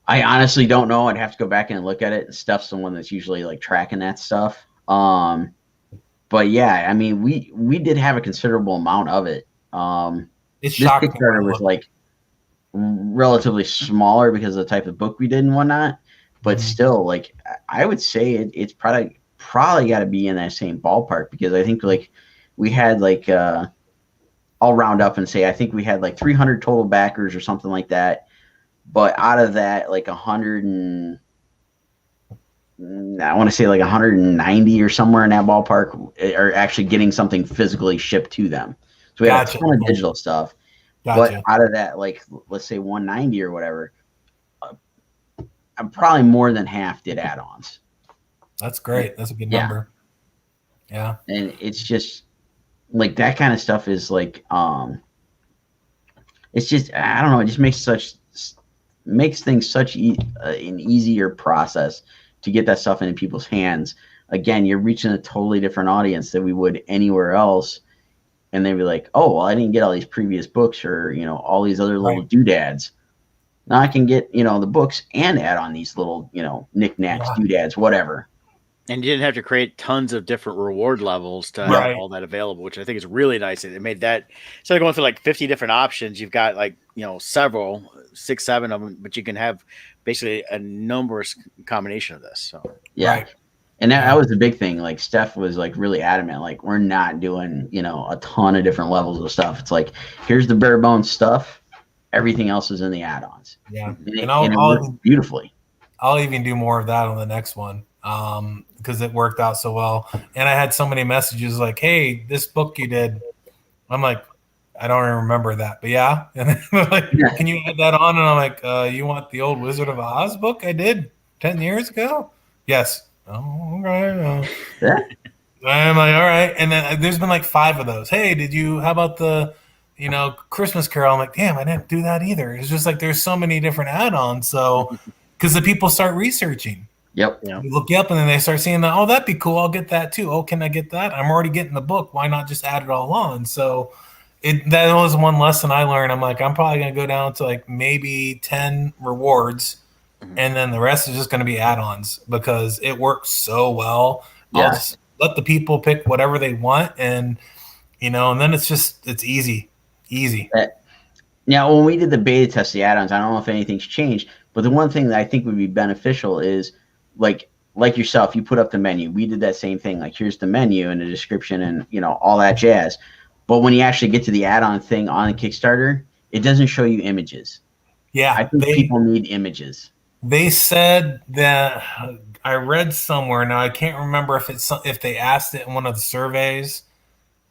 Speaker 3: I honestly don't know. I'd have to go back and look at it. Steph's the one that's usually like tracking that stuff. But yeah, I mean, we did have a considerable amount of it.
Speaker 2: This
Speaker 3: Kickstarter was like relatively smaller because of the type of book we did and whatnot. But still, like I would say it's probably got to be in that same ballpark because I think like we had like I'll round up and say I think we had like 300 total backers or something like that. But out of that, like 190 or somewhere in that ballpark are actually getting something physically shipped to them. So we had a ton of digital stuff. But out of that, like, let's say 190 or whatever, probably more than half did add-ons.
Speaker 2: That's great. That's a good number. Yeah. And
Speaker 3: it's just like that kind of stuff is like, it's just, I don't know. It just makes things such an easier process to get that stuff into people's hands. Again, you're reaching a totally different audience than we would anywhere else. And they'd be like, oh, well, I didn't get all these previous books or, all these other little doodads. Now I can get, the books and add on these little, knickknacks, doodads, whatever.
Speaker 1: And you didn't have to create tons of different reward levels to have all that available, which I think is really nice. It made that, instead of going through like 50 different options, you've got like, several, 6, 7 of them, but you can have basically a numerous combination of this. So
Speaker 3: yeah. And that was the big thing. Like Steph was like really adamant, like we're not doing, a ton of different levels of stuff. It's like, here's the bare bones stuff. Everything else is in the add-ons.
Speaker 2: Yeah.
Speaker 3: And it worked beautifully.
Speaker 2: I'll even do more of that on the next one. Because it worked out so well. And I had so many messages like, hey, this book you did. I'm like, I don't even remember that, but yeah. And then like, can you add that on? And I'm like, you want the old Wizard of Oz book I did 10 years ago? Yes. Oh, okay.
Speaker 3: Yeah.
Speaker 2: I'm like, all right. And then there's been like 5 of those. Hey, how about the, Christmas Carol? I'm like, damn, I didn't do that either. It's just like there's so many different add-ons. So because the people start researching.
Speaker 3: Yep.
Speaker 1: Yeah.
Speaker 2: You look up and then they start seeing that, oh, that'd be cool. I'll get that too. Oh, can I get that? I'm already getting the book. Why not just add it all on? So that was one lesson I learned. I'm like, I'm probably going to go down to like maybe 10 rewards. And then the rest is just going to be add-ons because it works so well.
Speaker 3: Yeah.
Speaker 2: I'll just let the people pick whatever they want. And then it's easy.
Speaker 3: Now, when we did the beta test, the add-ons, I don't know if anything's changed, but the one thing that I think would be beneficial is like yourself, you put up the menu. We did that same thing. Like, here's the menu and the description and, all that jazz. But when you actually get to the add-on thing on the Kickstarter, it doesn't show you images.
Speaker 2: Yeah.
Speaker 3: I think people need images.
Speaker 2: They said that I read somewhere, now I can't remember if they asked it in one of the surveys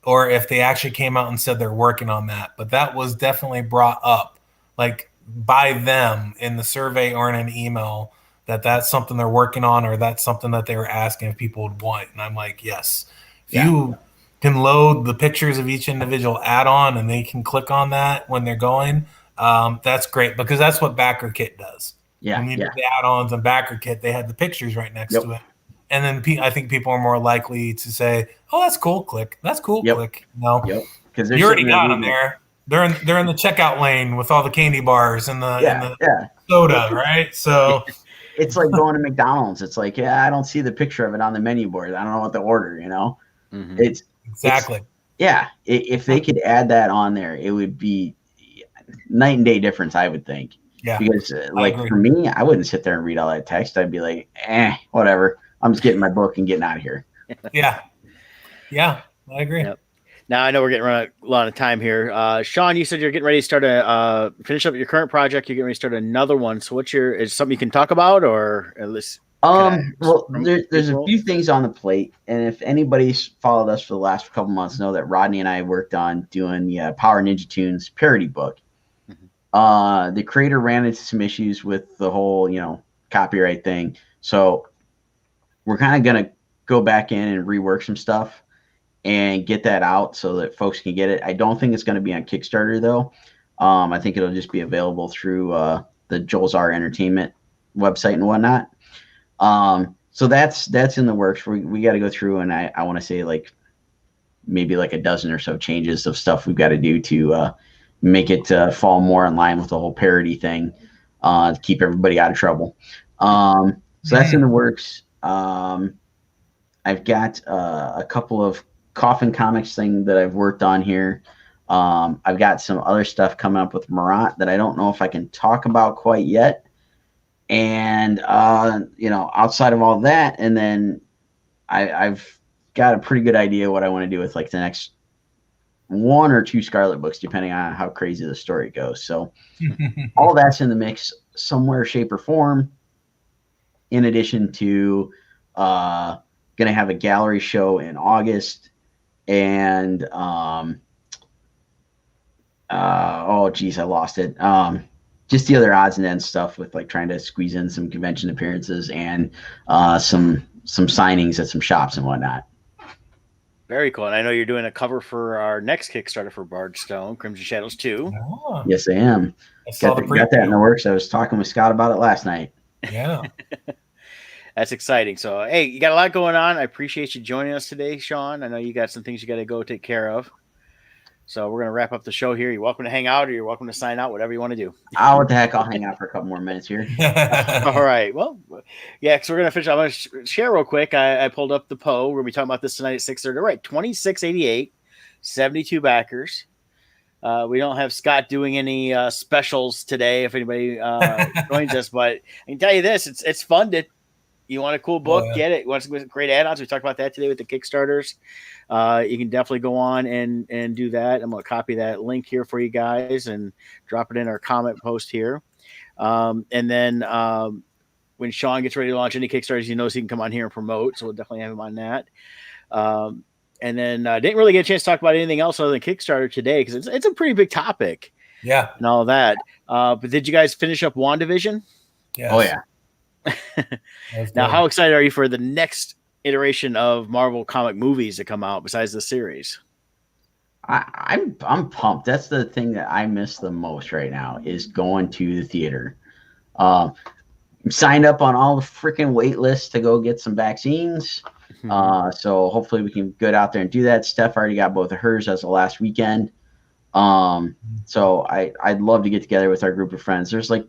Speaker 2: or if they actually came out and said they're working on that, but that was definitely brought up like by them in the survey or in an email that's something they're working on, or that's something that they were asking if people would want. And I'm like, yes, if you can load the pictures of each individual add-on and they can click on that when they're going, that's great, because that's what Backer Kit does.
Speaker 3: Yeah.
Speaker 2: When you did the add-ons and Backer Kit, they had the pictures right next to it. And then I think people are more likely to say, "Oh, that's cool." Click. That's cool. Click. No,
Speaker 3: because
Speaker 2: you already got them there. They're in the checkout lane with all the candy bars and the soda, right? So
Speaker 3: it's like going to McDonald's. It's like, I don't see the picture of it on the menu board. I don't know what to order.
Speaker 2: Mm-hmm.
Speaker 3: It's
Speaker 2: exactly.
Speaker 3: If they could add that on there, it would be night and day difference, I would think.
Speaker 2: Yeah.
Speaker 3: Because for me, I wouldn't sit there and read all that text. I'd be like, whatever. I'm just getting my book and getting out of here.
Speaker 2: Yeah, I agree.
Speaker 1: Yep. Now I know we're getting running a lot of time here. Sean, you said you're getting ready to start finish up your current project. You're getting ready to start another one. So is something you can talk about, or at least?
Speaker 3: Well, there's a few things on the plate, and if anybody's followed us for the last couple months, know that Rodney and I worked on doing the Power Ninja Tunes parody book. Mm-hmm. The creator ran into some issues with the whole, copyright thing, so we're kind of going to go back in and rework some stuff and get that out so that folks can get it. I don't think it's going to be on Kickstarter, though. I think it'll just be available through the Joel's R Entertainment website and whatnot. So that's in the works. We got to go through, and I want to say maybe a dozen or so changes of stuff we've got to do to make it fall more in line with the whole parody thing, to keep everybody out of trouble. So that's in the works. I've got a couple of Coffin Comics thing that I've worked on here. I've got some other stuff coming up with Meinert that I don't know if I can talk about quite yet. And, outside of all that, and then I've got a pretty good idea what I want to do with the next 1 or 2 Scarlet books, depending on how crazy the story goes. So all that's in the mix somewhere, shape, or form. In addition to going to have a gallery show in August, and I lost it. Just the other odds and ends stuff with trying to squeeze in some convention appearances and some signings at some shops and whatnot.
Speaker 1: Very cool. And I know you're doing a cover for our next Kickstarter for Bardstone, Crimson Shadows 2.
Speaker 2: Oh.
Speaker 3: Yes, I am. Got that in the works. I was talking with Scott about it last night.
Speaker 2: Yeah.
Speaker 1: That's exciting. So, hey, you got a lot going on. I appreciate you joining us today, Sean. I know you got some things you got to go take care of. So we're going to wrap up the show here. You're welcome to hang out, or you're welcome to sign out, whatever you want to do.
Speaker 3: What the heck? I'll hang out for a couple more minutes here.
Speaker 1: All right. Well, yeah, because we're going to finish. I'm going to share real quick. I pulled up the Poe. We're going to be talking about this tonight at 6:30. All right, 2688, 72 backers. We don't have Scott doing any specials today if anybody joins us, but I can tell you this, it's funded. You want a cool book, get it. You want some great add-ons? We talked about that today with the Kickstarters. You can definitely go on and do that. I'm going to copy that link here for you guys and drop it in our comment post here. And then when Sean gets ready to launch any Kickstarters, he knows he can come on here and promote. So we'll definitely have him on that. And then didn't really get a chance to talk about anything else other than Kickstarter today because it's a pretty big topic.
Speaker 2: Yeah.
Speaker 1: And all that. But did you guys finish up WandaVision?
Speaker 2: Yes.
Speaker 3: Oh, yeah.
Speaker 1: Now, how excited are you for the next iteration of Marvel comic movies to come out besides the series?
Speaker 3: I'm pumped. That's the thing that I miss the most right now is going to the theater. signed up on all the freaking wait lists to go get some vaccines. So hopefully we can get out there and do that. Steph already got both of hers as the last weekend. So I'd love to get together with our group of friends. There's like,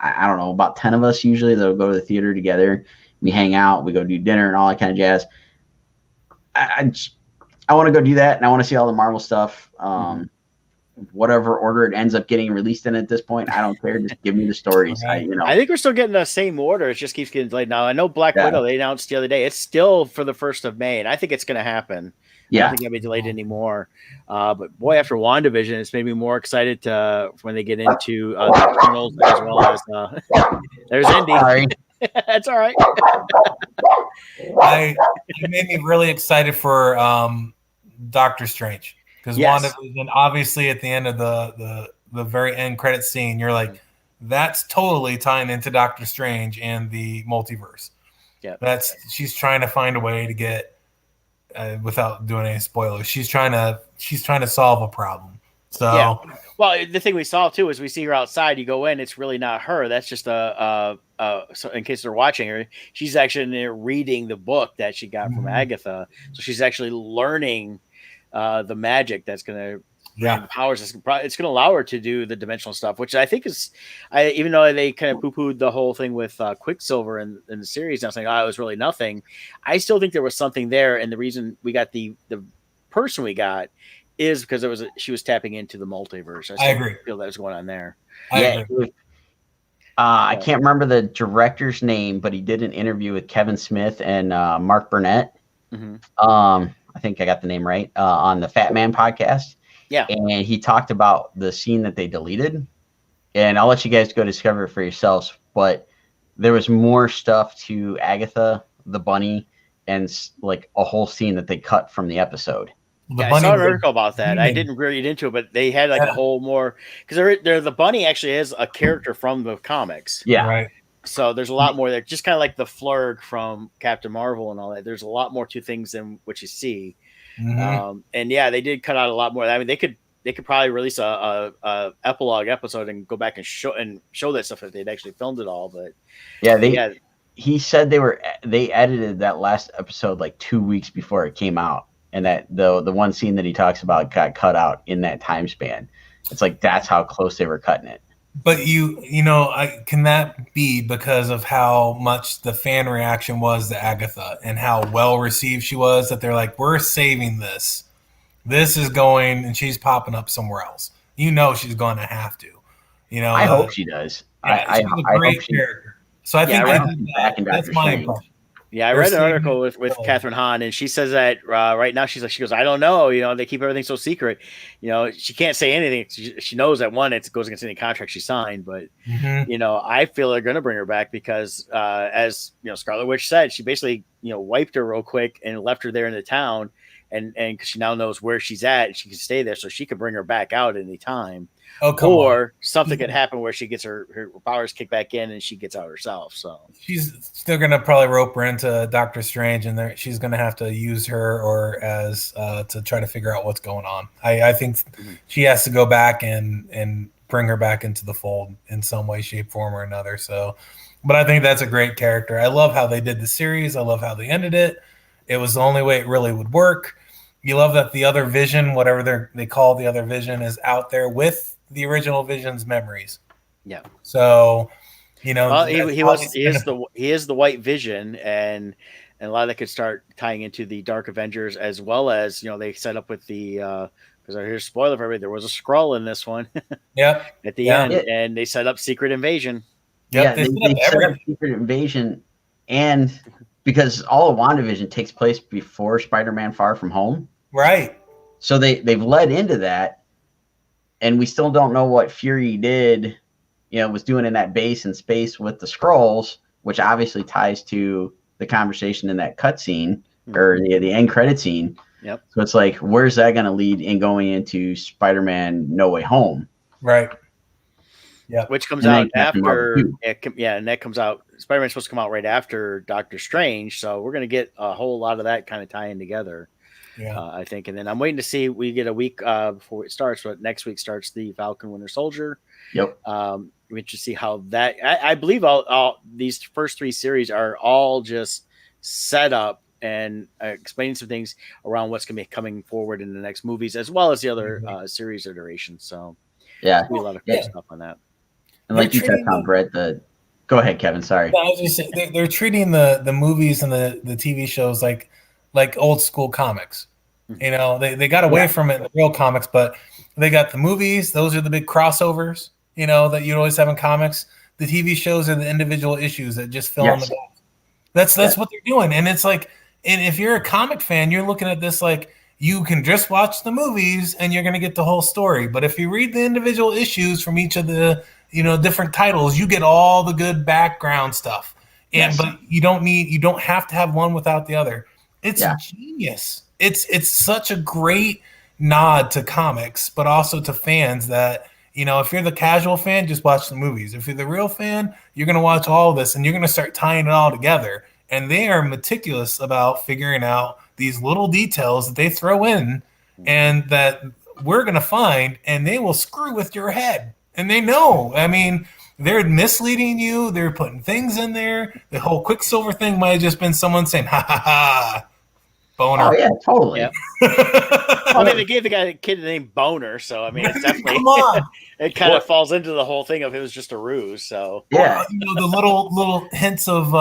Speaker 3: I don't know, about 10 of us usually that'll go to the theater together. We hang out, we go do dinner and all that kind of jazz. I want to go do that, and I want to see all the Marvel stuff. Whatever order it ends up getting released in at this point, I don't care. Just give me the stories.
Speaker 1: I think we're still getting the same order. It just keeps getting delayed. Now I know Black Widow, they announced the other day, it's still for the 1st of May, and I think it's going to happen. I don't think it'll be delayed anymore. But boy, after WandaVision, it's made me more excited to when they get into the Eternals as well as there's Indy.
Speaker 3: Sorry.
Speaker 1: That's all right.
Speaker 2: It made me really excited for Doctor Strange, because WandaVision, obviously at the end of the very end credit scene, you're like, that's totally tying into Doctor Strange and the multiverse.
Speaker 1: Yeah,
Speaker 2: she's trying to find a way to get without doing any spoilers. She's trying to solve a problem. So
Speaker 1: well, the thing we saw too is we see her outside. You go in, it's really not her. That's just so in case they're watching her, she's actually in there reading the book that she got from Agatha. So she's actually learning the magic that's going to the powers. It's going to allow her to do the dimensional stuff, which I think is, even though they kind of poo-pooed the whole thing with Quicksilver in the series, now saying, it was really nothing. I still think there was something there, and the reason we got the person we got is because she was tapping into the multiverse.
Speaker 2: I agree.
Speaker 1: Feel that was going on there.
Speaker 3: I can't remember the director's name, but he did an interview with Kevin Smith and Mark Burnett. I think I got the name right, on the Fat Man podcast.
Speaker 1: Yeah.
Speaker 3: And he talked about the scene that they deleted. And I'll let you guys go discover it for yourselves. But there was more stuff to Agatha, the bunny, and like a whole scene that they cut from the episode.
Speaker 1: I saw an article about that. I didn't really get into it, but they had like a whole more, because the bunny actually is a character from the comics.
Speaker 3: Yeah.
Speaker 2: Right.
Speaker 1: So there's a lot more there, just kind of like the Flurg from Captain Marvel and all that. There's a lot more to things than what you see. And they did cut out a lot more. I mean, they could probably release a epilogue episode and go back and show that stuff if they'd actually filmed it all. But
Speaker 3: he said they edited that last episode like 2 weeks before it came out, and that the one scene that he talks about got cut out in that time span. It's like that's how close they were cutting it.
Speaker 2: But can that be because of how much the fan reaction was to Agatha and how well received she was, that they're like, we're saving this. This is going, and she's popping up somewhere else. She's going to have to.
Speaker 3: I hope she does.
Speaker 2: She's a great character. So I think that's my impression.
Speaker 1: Yeah, I read an article with Catherine Hahn, and she says that right now she goes, I don't know. They keep everything so secret. She can't say anything. She knows that one, it goes against any contract she signed. But I feel they're going to bring her back because, as Scarlet Witch said, she basically wiped her real quick and left her there in the town, and because she now knows where she's at, and she can stay there, so she could bring her back out at any time. Or something could happen where she gets her powers kicked back in and she gets out herself. So
Speaker 2: she's still going to probably rope her into Doctor Strange, and she's going to have to use her to try to figure out what's going on. I think she has to go back and bring her back into the fold in some way, shape, form, or another. So, but I think that's a great character. I love how they did the series. I love how they ended it. It was the only way it really would work. You love that the other Vision, whatever they call the other Vision, is out there with the original Vision's memories.
Speaker 1: Yeah.
Speaker 2: So,
Speaker 1: he is the White Vision, and a lot of that could start tying into the Dark Avengers, as well as they set up with the because here's a spoiler for everybody. There was a Skrull in this one.
Speaker 2: Yep.
Speaker 1: At the end, and they set up Secret Invasion.
Speaker 3: Yep, they set up Secret Invasion, and because all of WandaVision takes place before Spider-Man: Far From Home.
Speaker 2: Right.
Speaker 3: So they've led into that. And we still don't know what Fury was doing in that base in space with the Skrulls, which obviously ties to the conversation in that cutscene or the end credit scene.
Speaker 1: Yep.
Speaker 3: So it's like, where's that going to lead in going into Spider-Man: No Way Home?
Speaker 2: Right. Yeah.
Speaker 1: Which comes out after. And that comes out. Spider-Man's supposed to come out right after Doctor Strange, so we're going to get a whole lot of that kind of tying together.
Speaker 2: Yeah.
Speaker 1: I think. And then I'm waiting to see. We get a week before it starts, but next week starts the Falcon Winter Soldier.
Speaker 3: Yep.
Speaker 1: We should see how that. I believe all these first 3 series are all just set up and explaining some things around what's going to be coming forward in the next movies, as well as the other series iterations. So
Speaker 3: yeah,
Speaker 1: be a lot of cool stuff on that.
Speaker 3: And like you touched on, Brett, go ahead, Kevin. Sorry.
Speaker 2: I was just saying, they're treating the movies and the TV shows like old school comics. You know, they got away from it in the real comics, but they got the movies. Those are the big crossovers, you know, that you'd always have in comics. The TV shows are the individual issues that just fill in the gaps. That's what they're doing. And it's like, and if you're a comic fan, you're looking at this like you can just watch the movies and you're going to get the whole story. But if you read the individual issues from each of the, you know, different titles, you get all the good background stuff. And but you don't have to have one without the other. It's genius. It's such a great nod to comics, but also to fans that, you know, if you're the casual fan, just watch the movies. If you're the real fan, you're going to watch all of this and you're going to start tying it all together. And they are meticulous about figuring out these little details that they throw in and that we're going to find, and they will screw with your head. And they know. I mean, they're misleading you. They're putting things in there. The whole Quicksilver thing might have just been someone saying, ha, ha, ha, Boner.
Speaker 3: Oh, yeah, totally.
Speaker 1: Yep. I mean, they gave the kid the name Boner, so I mean, it's definitely
Speaker 2: Come on.
Speaker 1: It kind of falls into the whole thing of it was just a ruse. So
Speaker 3: yeah,
Speaker 2: you know, the little hints of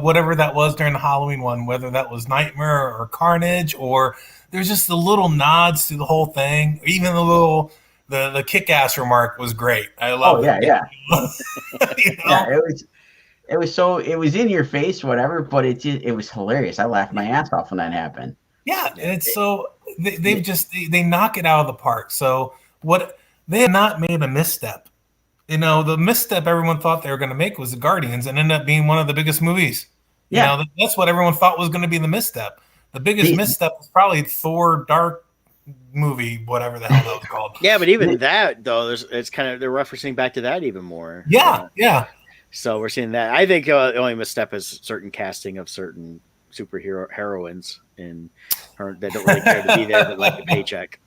Speaker 2: whatever that was during the Halloween one, whether that was Nightmare or Carnage, or there's just the little nods to the whole thing. Even the little the kick-ass remark was great. I love it.
Speaker 3: Yeah.
Speaker 2: You know?
Speaker 3: Yeah, it was in your face, whatever, but it was hilarious. I laughed my ass off when that happened.
Speaker 2: Yeah, it's so they knock it out of the park. So what they have not made a misstep. You know, the misstep everyone thought they were going to make was the Guardians, and ended up being one of the biggest movies. You know, that's what everyone thought was going to be the misstep. The biggest misstep was probably Thor Dark movie, whatever the hell that was called.
Speaker 1: Yeah, but even that though, it's kind of they're referencing back to that even more.
Speaker 2: Yeah.
Speaker 1: So we're seeing that. I think the only misstep is certain casting of certain superhero heroines in her that don't really care to be there, but like the paycheck.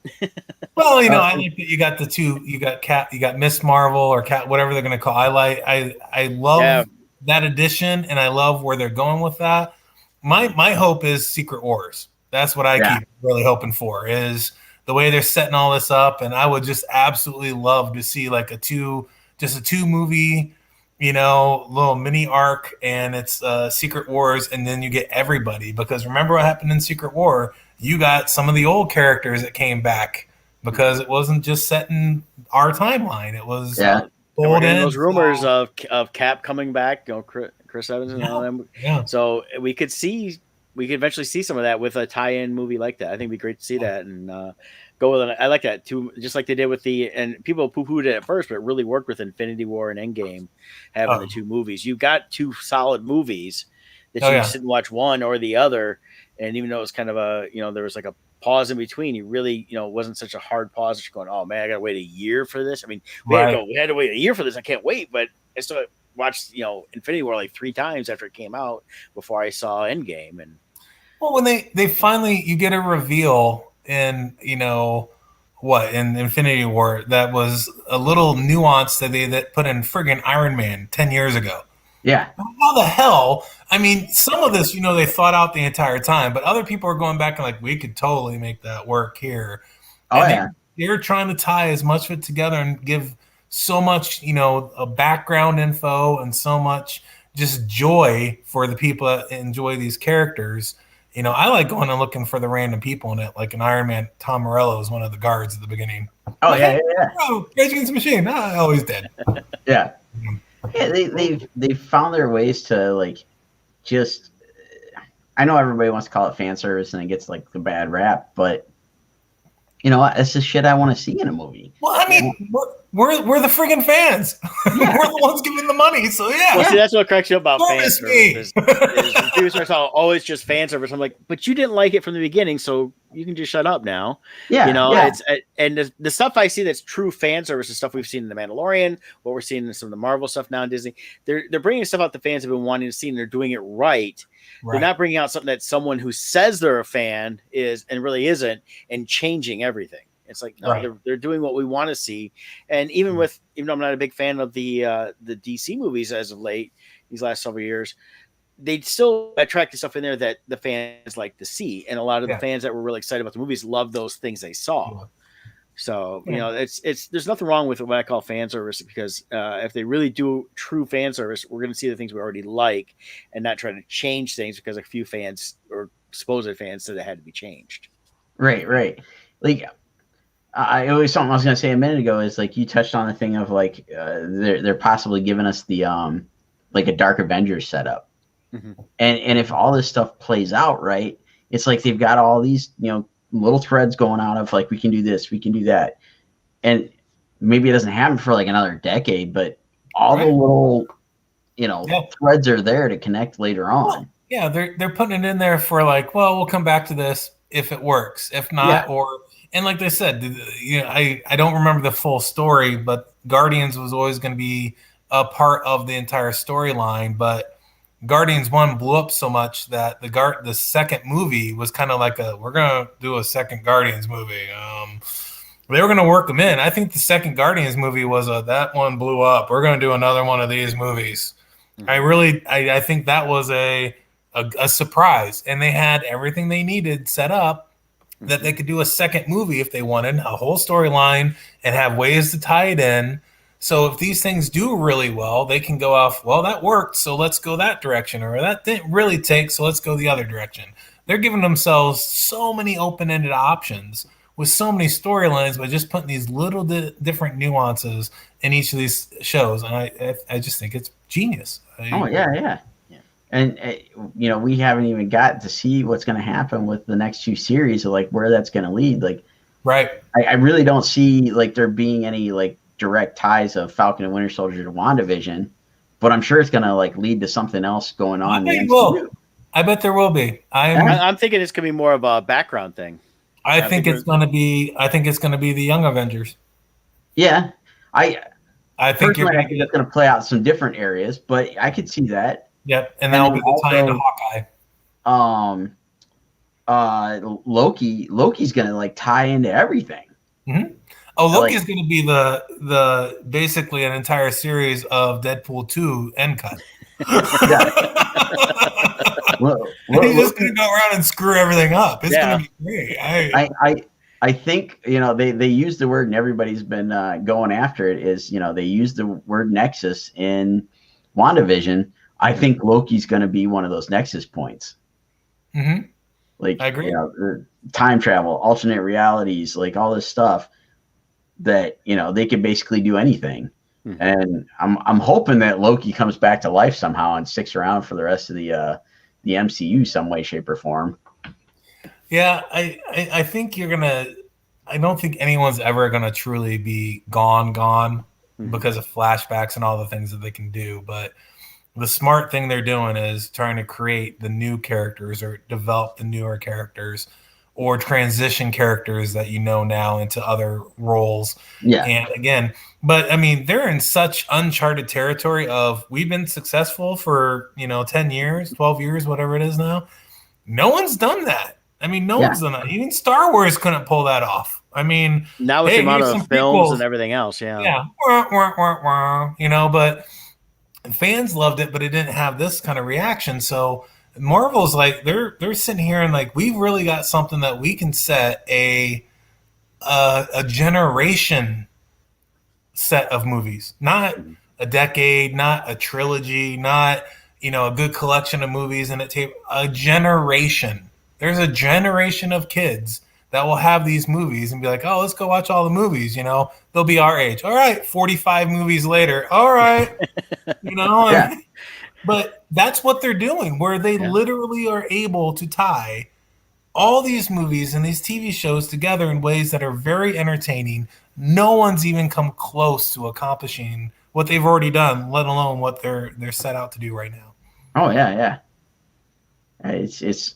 Speaker 2: Well, you know, I like that you got the two. You got Miss Marvel or Cat, whatever they're going to call. I love that addition, and I love where they're going with that. My hope is Secret Wars. That's what I keep really hoping for. Is the way they're setting all this up, and I would just absolutely love to see like a two movie, you know, little mini arc, and it's Secret Wars, and then you get everybody, because remember what happened in Secret War? You got some of the old characters that came back because it wasn't just set in our timeline. It was
Speaker 1: those rumors of Cap coming back, you know, Chris Evans and all them.
Speaker 2: Yeah.
Speaker 1: So we could eventually see some of that with a tie-in movie like that. I think it'd be great to see that and go with it. I like that too, just like they did with and people poo-pooed it at first, but it really worked with Infinity War and Endgame, having the two movies. You got two solid movies that you sit and watch one or the other, and even though it was kind of there was like a pause in between, you really, it wasn't such a hard pause that you're going, oh man, I gotta wait a year for this. I mean, we had to wait a year for this. I can't wait, but I still watched, Infinity War like 3 times after it came out before I saw Endgame. And
Speaker 2: well, when they finally, you get a reveal in, in Infinity War that was a little nuance that put in friggin' Iron Man 10 years ago.
Speaker 3: Yeah.
Speaker 2: How the hell? I mean, some of this, they thought out the entire time, but other people are going back and like, we could totally make that work here. They're trying to tie as much of it together and give so much, a background info and so much just joy for the people that enjoy these characters. I like going and looking for the random people in it, like in Iron Man. Tom Morello is one of the guards at the beginning.
Speaker 3: Oh, yeah.
Speaker 2: Oh, Rage Against the Machine. I always did.
Speaker 3: Yeah. Yeah, they've found their ways to like just. I know everybody wants to call it fan service and it gets like the bad rap, but it's the shit I want to see in a movie.
Speaker 2: Well, I mean, We're the friggin' fans.
Speaker 3: Yeah.
Speaker 2: We're the ones giving the money. So yeah.
Speaker 1: Well, see, that's what cracks you up about fan
Speaker 2: Service
Speaker 1: service.
Speaker 2: me.
Speaker 1: Is people start talking, oh, it's just fan service. I'm like, but you didn't like it from the beginning, so you can just shut up now.
Speaker 3: Yeah,
Speaker 1: You know,
Speaker 3: yeah.
Speaker 1: it's and the stuff I see that's true fan service is stuff we've seen in The Mandalorian, what we're seeing in some of the Marvel stuff now in Disney. They're bringing stuff out the fans have been wanting to see, and they're doing it right. They're not bringing out something that someone who says they're a fan is and really isn't, and changing everything. It's like, no, they're doing what we want to see. And even though I'm not a big fan of the DC movies as of late, these last several years, they still attract stuff in there that the fans like to see. And a lot of the fans that were really excited about the movies love those things they saw. Yeah. So, you know, it's there's nothing wrong with what I call fan service, because if they really do true fan service, we're going to see the things we already like and not try to change things because a few fans or supposed fans said it had to be changed.
Speaker 3: Right. Like, it was something I was going to say a minute ago is like you touched on the thing of like they're possibly giving us the like a Dark Avengers setup, and if all this stuff plays out right, it's like they've got all these little threads going out of like we can do this, we can do that, and maybe it doesn't happen for like another decade, but all the little threads are there to connect later on.
Speaker 2: Yeah, they're putting it in there for like, well, we'll come back to this if it works, if not, and like they said, I don't remember the full story, but Guardians was always going to be a part of the entire storyline. But Guardians 1 blew up so much that the second movie was kind of like we're going to do a second Guardians movie. They were going to work them in. I think the second Guardians movie was that one blew up. We're going to do another one of these movies. I think that was a surprise, and they had everything they needed set up that they could do a second movie if they wanted, a whole storyline, and have ways to tie it in. So if these things do really well, they can go off, well, that worked, so let's go that direction, or that didn't really take, so let's go the other direction. They're giving themselves so many open-ended options with so many storylines by just putting these little different nuances in each of these shows, and I just think it's genius.
Speaker 3: Yeah. And we haven't even got to see what's going to happen with the next two series, or like where that's going to lead. Like, I really don't see like there being any like direct ties of Falcon and Winter Soldier to WandaVision, but I'm sure it's going to like lead to something else going on.
Speaker 2: I bet there will be.
Speaker 3: I'm
Speaker 1: thinking it's going to be more of a background thing.
Speaker 2: I think it's going to be the Young Avengers.
Speaker 3: Yeah, I think
Speaker 2: personally,
Speaker 3: I think it's going to play out some different areas, but I could see that.
Speaker 2: Yep, and that'll be the tie into
Speaker 3: Hawkeye. Loki's going to like tie into everything.
Speaker 2: Mm-hmm. Oh, Loki's going to be the basically an entire series of Deadpool 2 end cut. He's just going to go around and screw everything up. It's going to be great.
Speaker 3: I think they use the word, and everybody's been going after it. Is they use the word Nexus in WandaVision. I think Loki's going to be one of those Nexus points.
Speaker 2: Mm-hmm.
Speaker 3: Like,
Speaker 2: I agree.
Speaker 3: Time travel, alternate realities, like all this stuff that they can basically do anything. Mm-hmm. And I'm hoping that Loki comes back to life somehow and sticks around for the rest of the MCU some way, shape, or form.
Speaker 2: Yeah, I think you're gonna. I don't think anyone's ever gonna truly be gone because of flashbacks and all the things that they can do. But the smart thing they're doing is trying to create the new characters or develop the newer characters or transition characters that now into other roles.
Speaker 3: Yeah.
Speaker 2: And again, but I mean, they're in such uncharted territory of we've been successful for 10 years, 12 years, whatever it is now. No one's done that. I mean, no one's done that. Even Star Wars couldn't pull that off. I mean,
Speaker 1: now with the amount of films and everything else,
Speaker 2: but fans loved it, but it didn't have this kind of reaction. So Marvel's like they're sitting here and like we've really got something that we can set a generation set of movies, not a decade, not a trilogy, not a good collection of movies and a generation. There's a generation of kids that will have these movies and be like, oh, let's go watch all the movies. They'll be our age. All right, 45 movies later. All right, But that's what they're doing, where they literally are able to tie all these movies and these TV shows together in ways that are very entertaining. No one's even come close to accomplishing what they've already done, let alone what they're set out to do right now.
Speaker 3: Oh yeah. It's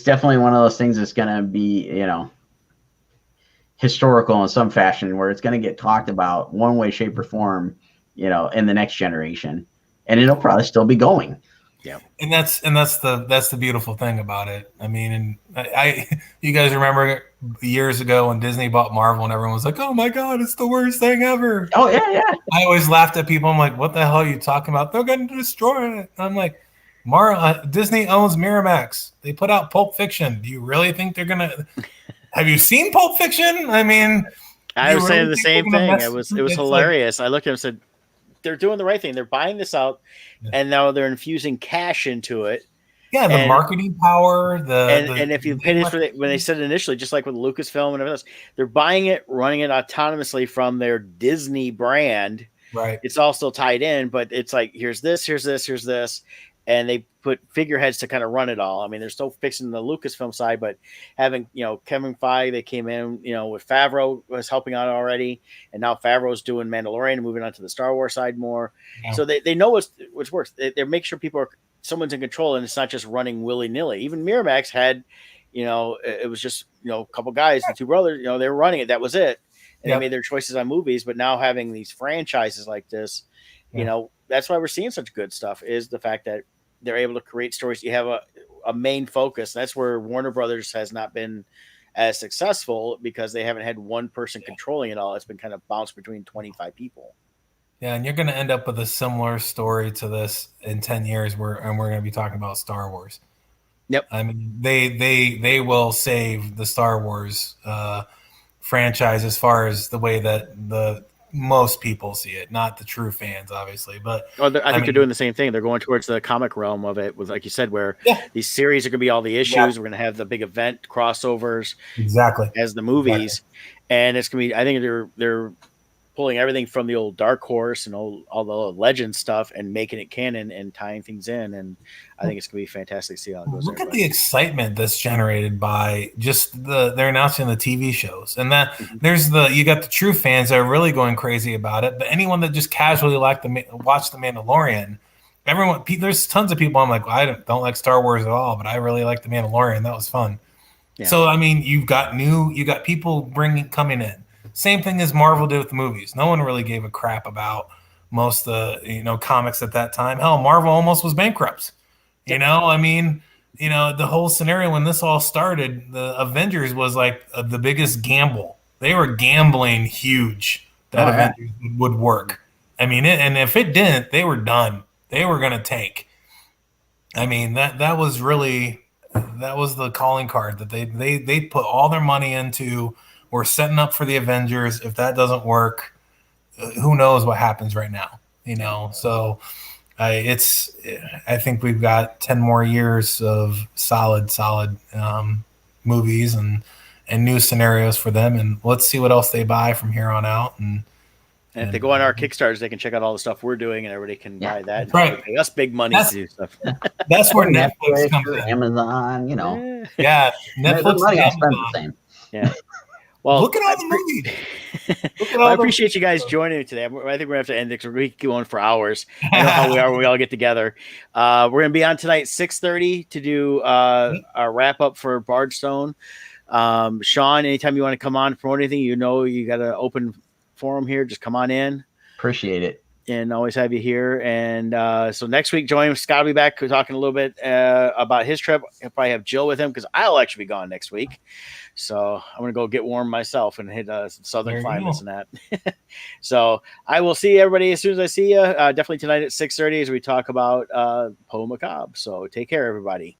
Speaker 3: definitely one of those things that's gonna be, historical in some fashion, where it's gonna get talked about one way, shape, or form, in the next generation, and it'll probably still be going.
Speaker 2: Yeah, and that's the beautiful thing about it. I mean, and I you guys remember years ago when Disney bought Marvel and everyone was like, "Oh my God, it's the worst thing ever."
Speaker 3: Oh yeah.
Speaker 2: I always laughed at people. I'm like, "What the hell are you talking about? They're going to destroy it." I'm like, Disney owns Miramax. They put out Pulp Fiction. Do you really think they're gonna? Have you seen Pulp Fiction? I mean,
Speaker 1: I was saying the same thing. It was hilarious. I looked at him and said, they're doing the right thing. They're buying this out, and now they're infusing cash into it.
Speaker 2: Yeah, the marketing power.
Speaker 1: And if you pay this when they said initially, just like with Lucasfilm and everything else, they're buying it, running it autonomously from their Disney brand.
Speaker 2: Right.
Speaker 1: It's all still tied in, but it's like here's this, and they put figureheads to kind of run it all. I mean, they're still fixing the Lucasfilm side, but having Kevin Feige, they came in, with Favreau was helping out already, and now Favreau's doing Mandalorian and moving on to the Star Wars side more. Yeah. So they know what's works. They make sure someone's in control, and it's not just running willy nilly. Even Miramax had, it was just a couple guys, the two brothers, they were running it. That was it, and they made their choices on movies. But now having these franchises like this, that's why we're seeing such good stuff. Is the fact that they're able to create stories. You have a main focus. That's where Warner Brothers has not been as successful, because they haven't had one person controlling it all. It's been kind of bounced between 25 people.
Speaker 2: Yeah, and you're going to end up with a similar story to this in 10 years, and we're going to be talking about Star Wars.
Speaker 1: Yep.
Speaker 2: I mean, they will save the Star Wars franchise as far as the way that the most people see it, not the true fans, obviously. But
Speaker 1: I think they're doing the same thing. They're going towards the comic realm of it, with, like you said, where these series are going to be all the issues. Yeah. We're going to have the big event crossovers,
Speaker 2: exactly,
Speaker 1: as the movies, and it's going to be. I think they're pulling everything from the old Dark Horse and all the legend stuff and making it canon and tying things in. And I think it's going to be fantastic to see how it goes.
Speaker 2: Look at the excitement that's generated by just they're announcing the TV shows, and that you got the true fans that are really going crazy about it. But anyone that just casually watch The Mandalorian, there's tons of people. I'm like, well, I don't like Star Wars at all, but I really like The Mandalorian. That was fun. Yeah. So I mean, you got people coming in. Same thing as Marvel did with the movies. No one really gave a crap about most of the comics at that time. Hell, Marvel almost was bankrupt. I mean, the whole scenario when this all started, the Avengers was like the biggest gamble. They were gambling huge that Avengers would work. I mean, and if it didn't, they were done. They were going to tank. I mean, that was the calling card that they put all their money into. We're setting up for the Avengers. If that doesn't work, who knows what happens right now? So I think we've got 10 more years of solid movies and new scenarios for them, and let's see what else they buy from here on out. And
Speaker 1: if they go on our Kickstarters, they can check out all the stuff we're doing, and everybody can buy that. Right, pay us big money to do stuff.
Speaker 2: That's where Netflix comes in.
Speaker 3: Amazon,
Speaker 2: Yeah, Netflix.
Speaker 3: Money I spend the same.
Speaker 1: Yeah. Well,
Speaker 2: look at all the movies.
Speaker 1: I appreciate you guys joining me today. I think we're gonna have to end it because we're going for hours. I know how we are when we all get together. We're gonna be on tonight 6:30 to do our wrap up for Bardstone. Sean, anytime you want to come on and promote anything, you got an open forum here. Just come on in.
Speaker 3: Appreciate it. And
Speaker 1: always have you here. And so next week, Scott will be back talking a little bit about his trip. He'll probably have Jill with him because I'll actually be gone next week. So I'm going to go get warm myself and hit some southern climates and that. So I will see everybody as soon as I see you. Definitely tonight at 6:30 as we talk about Poe Macabre. So take care, everybody.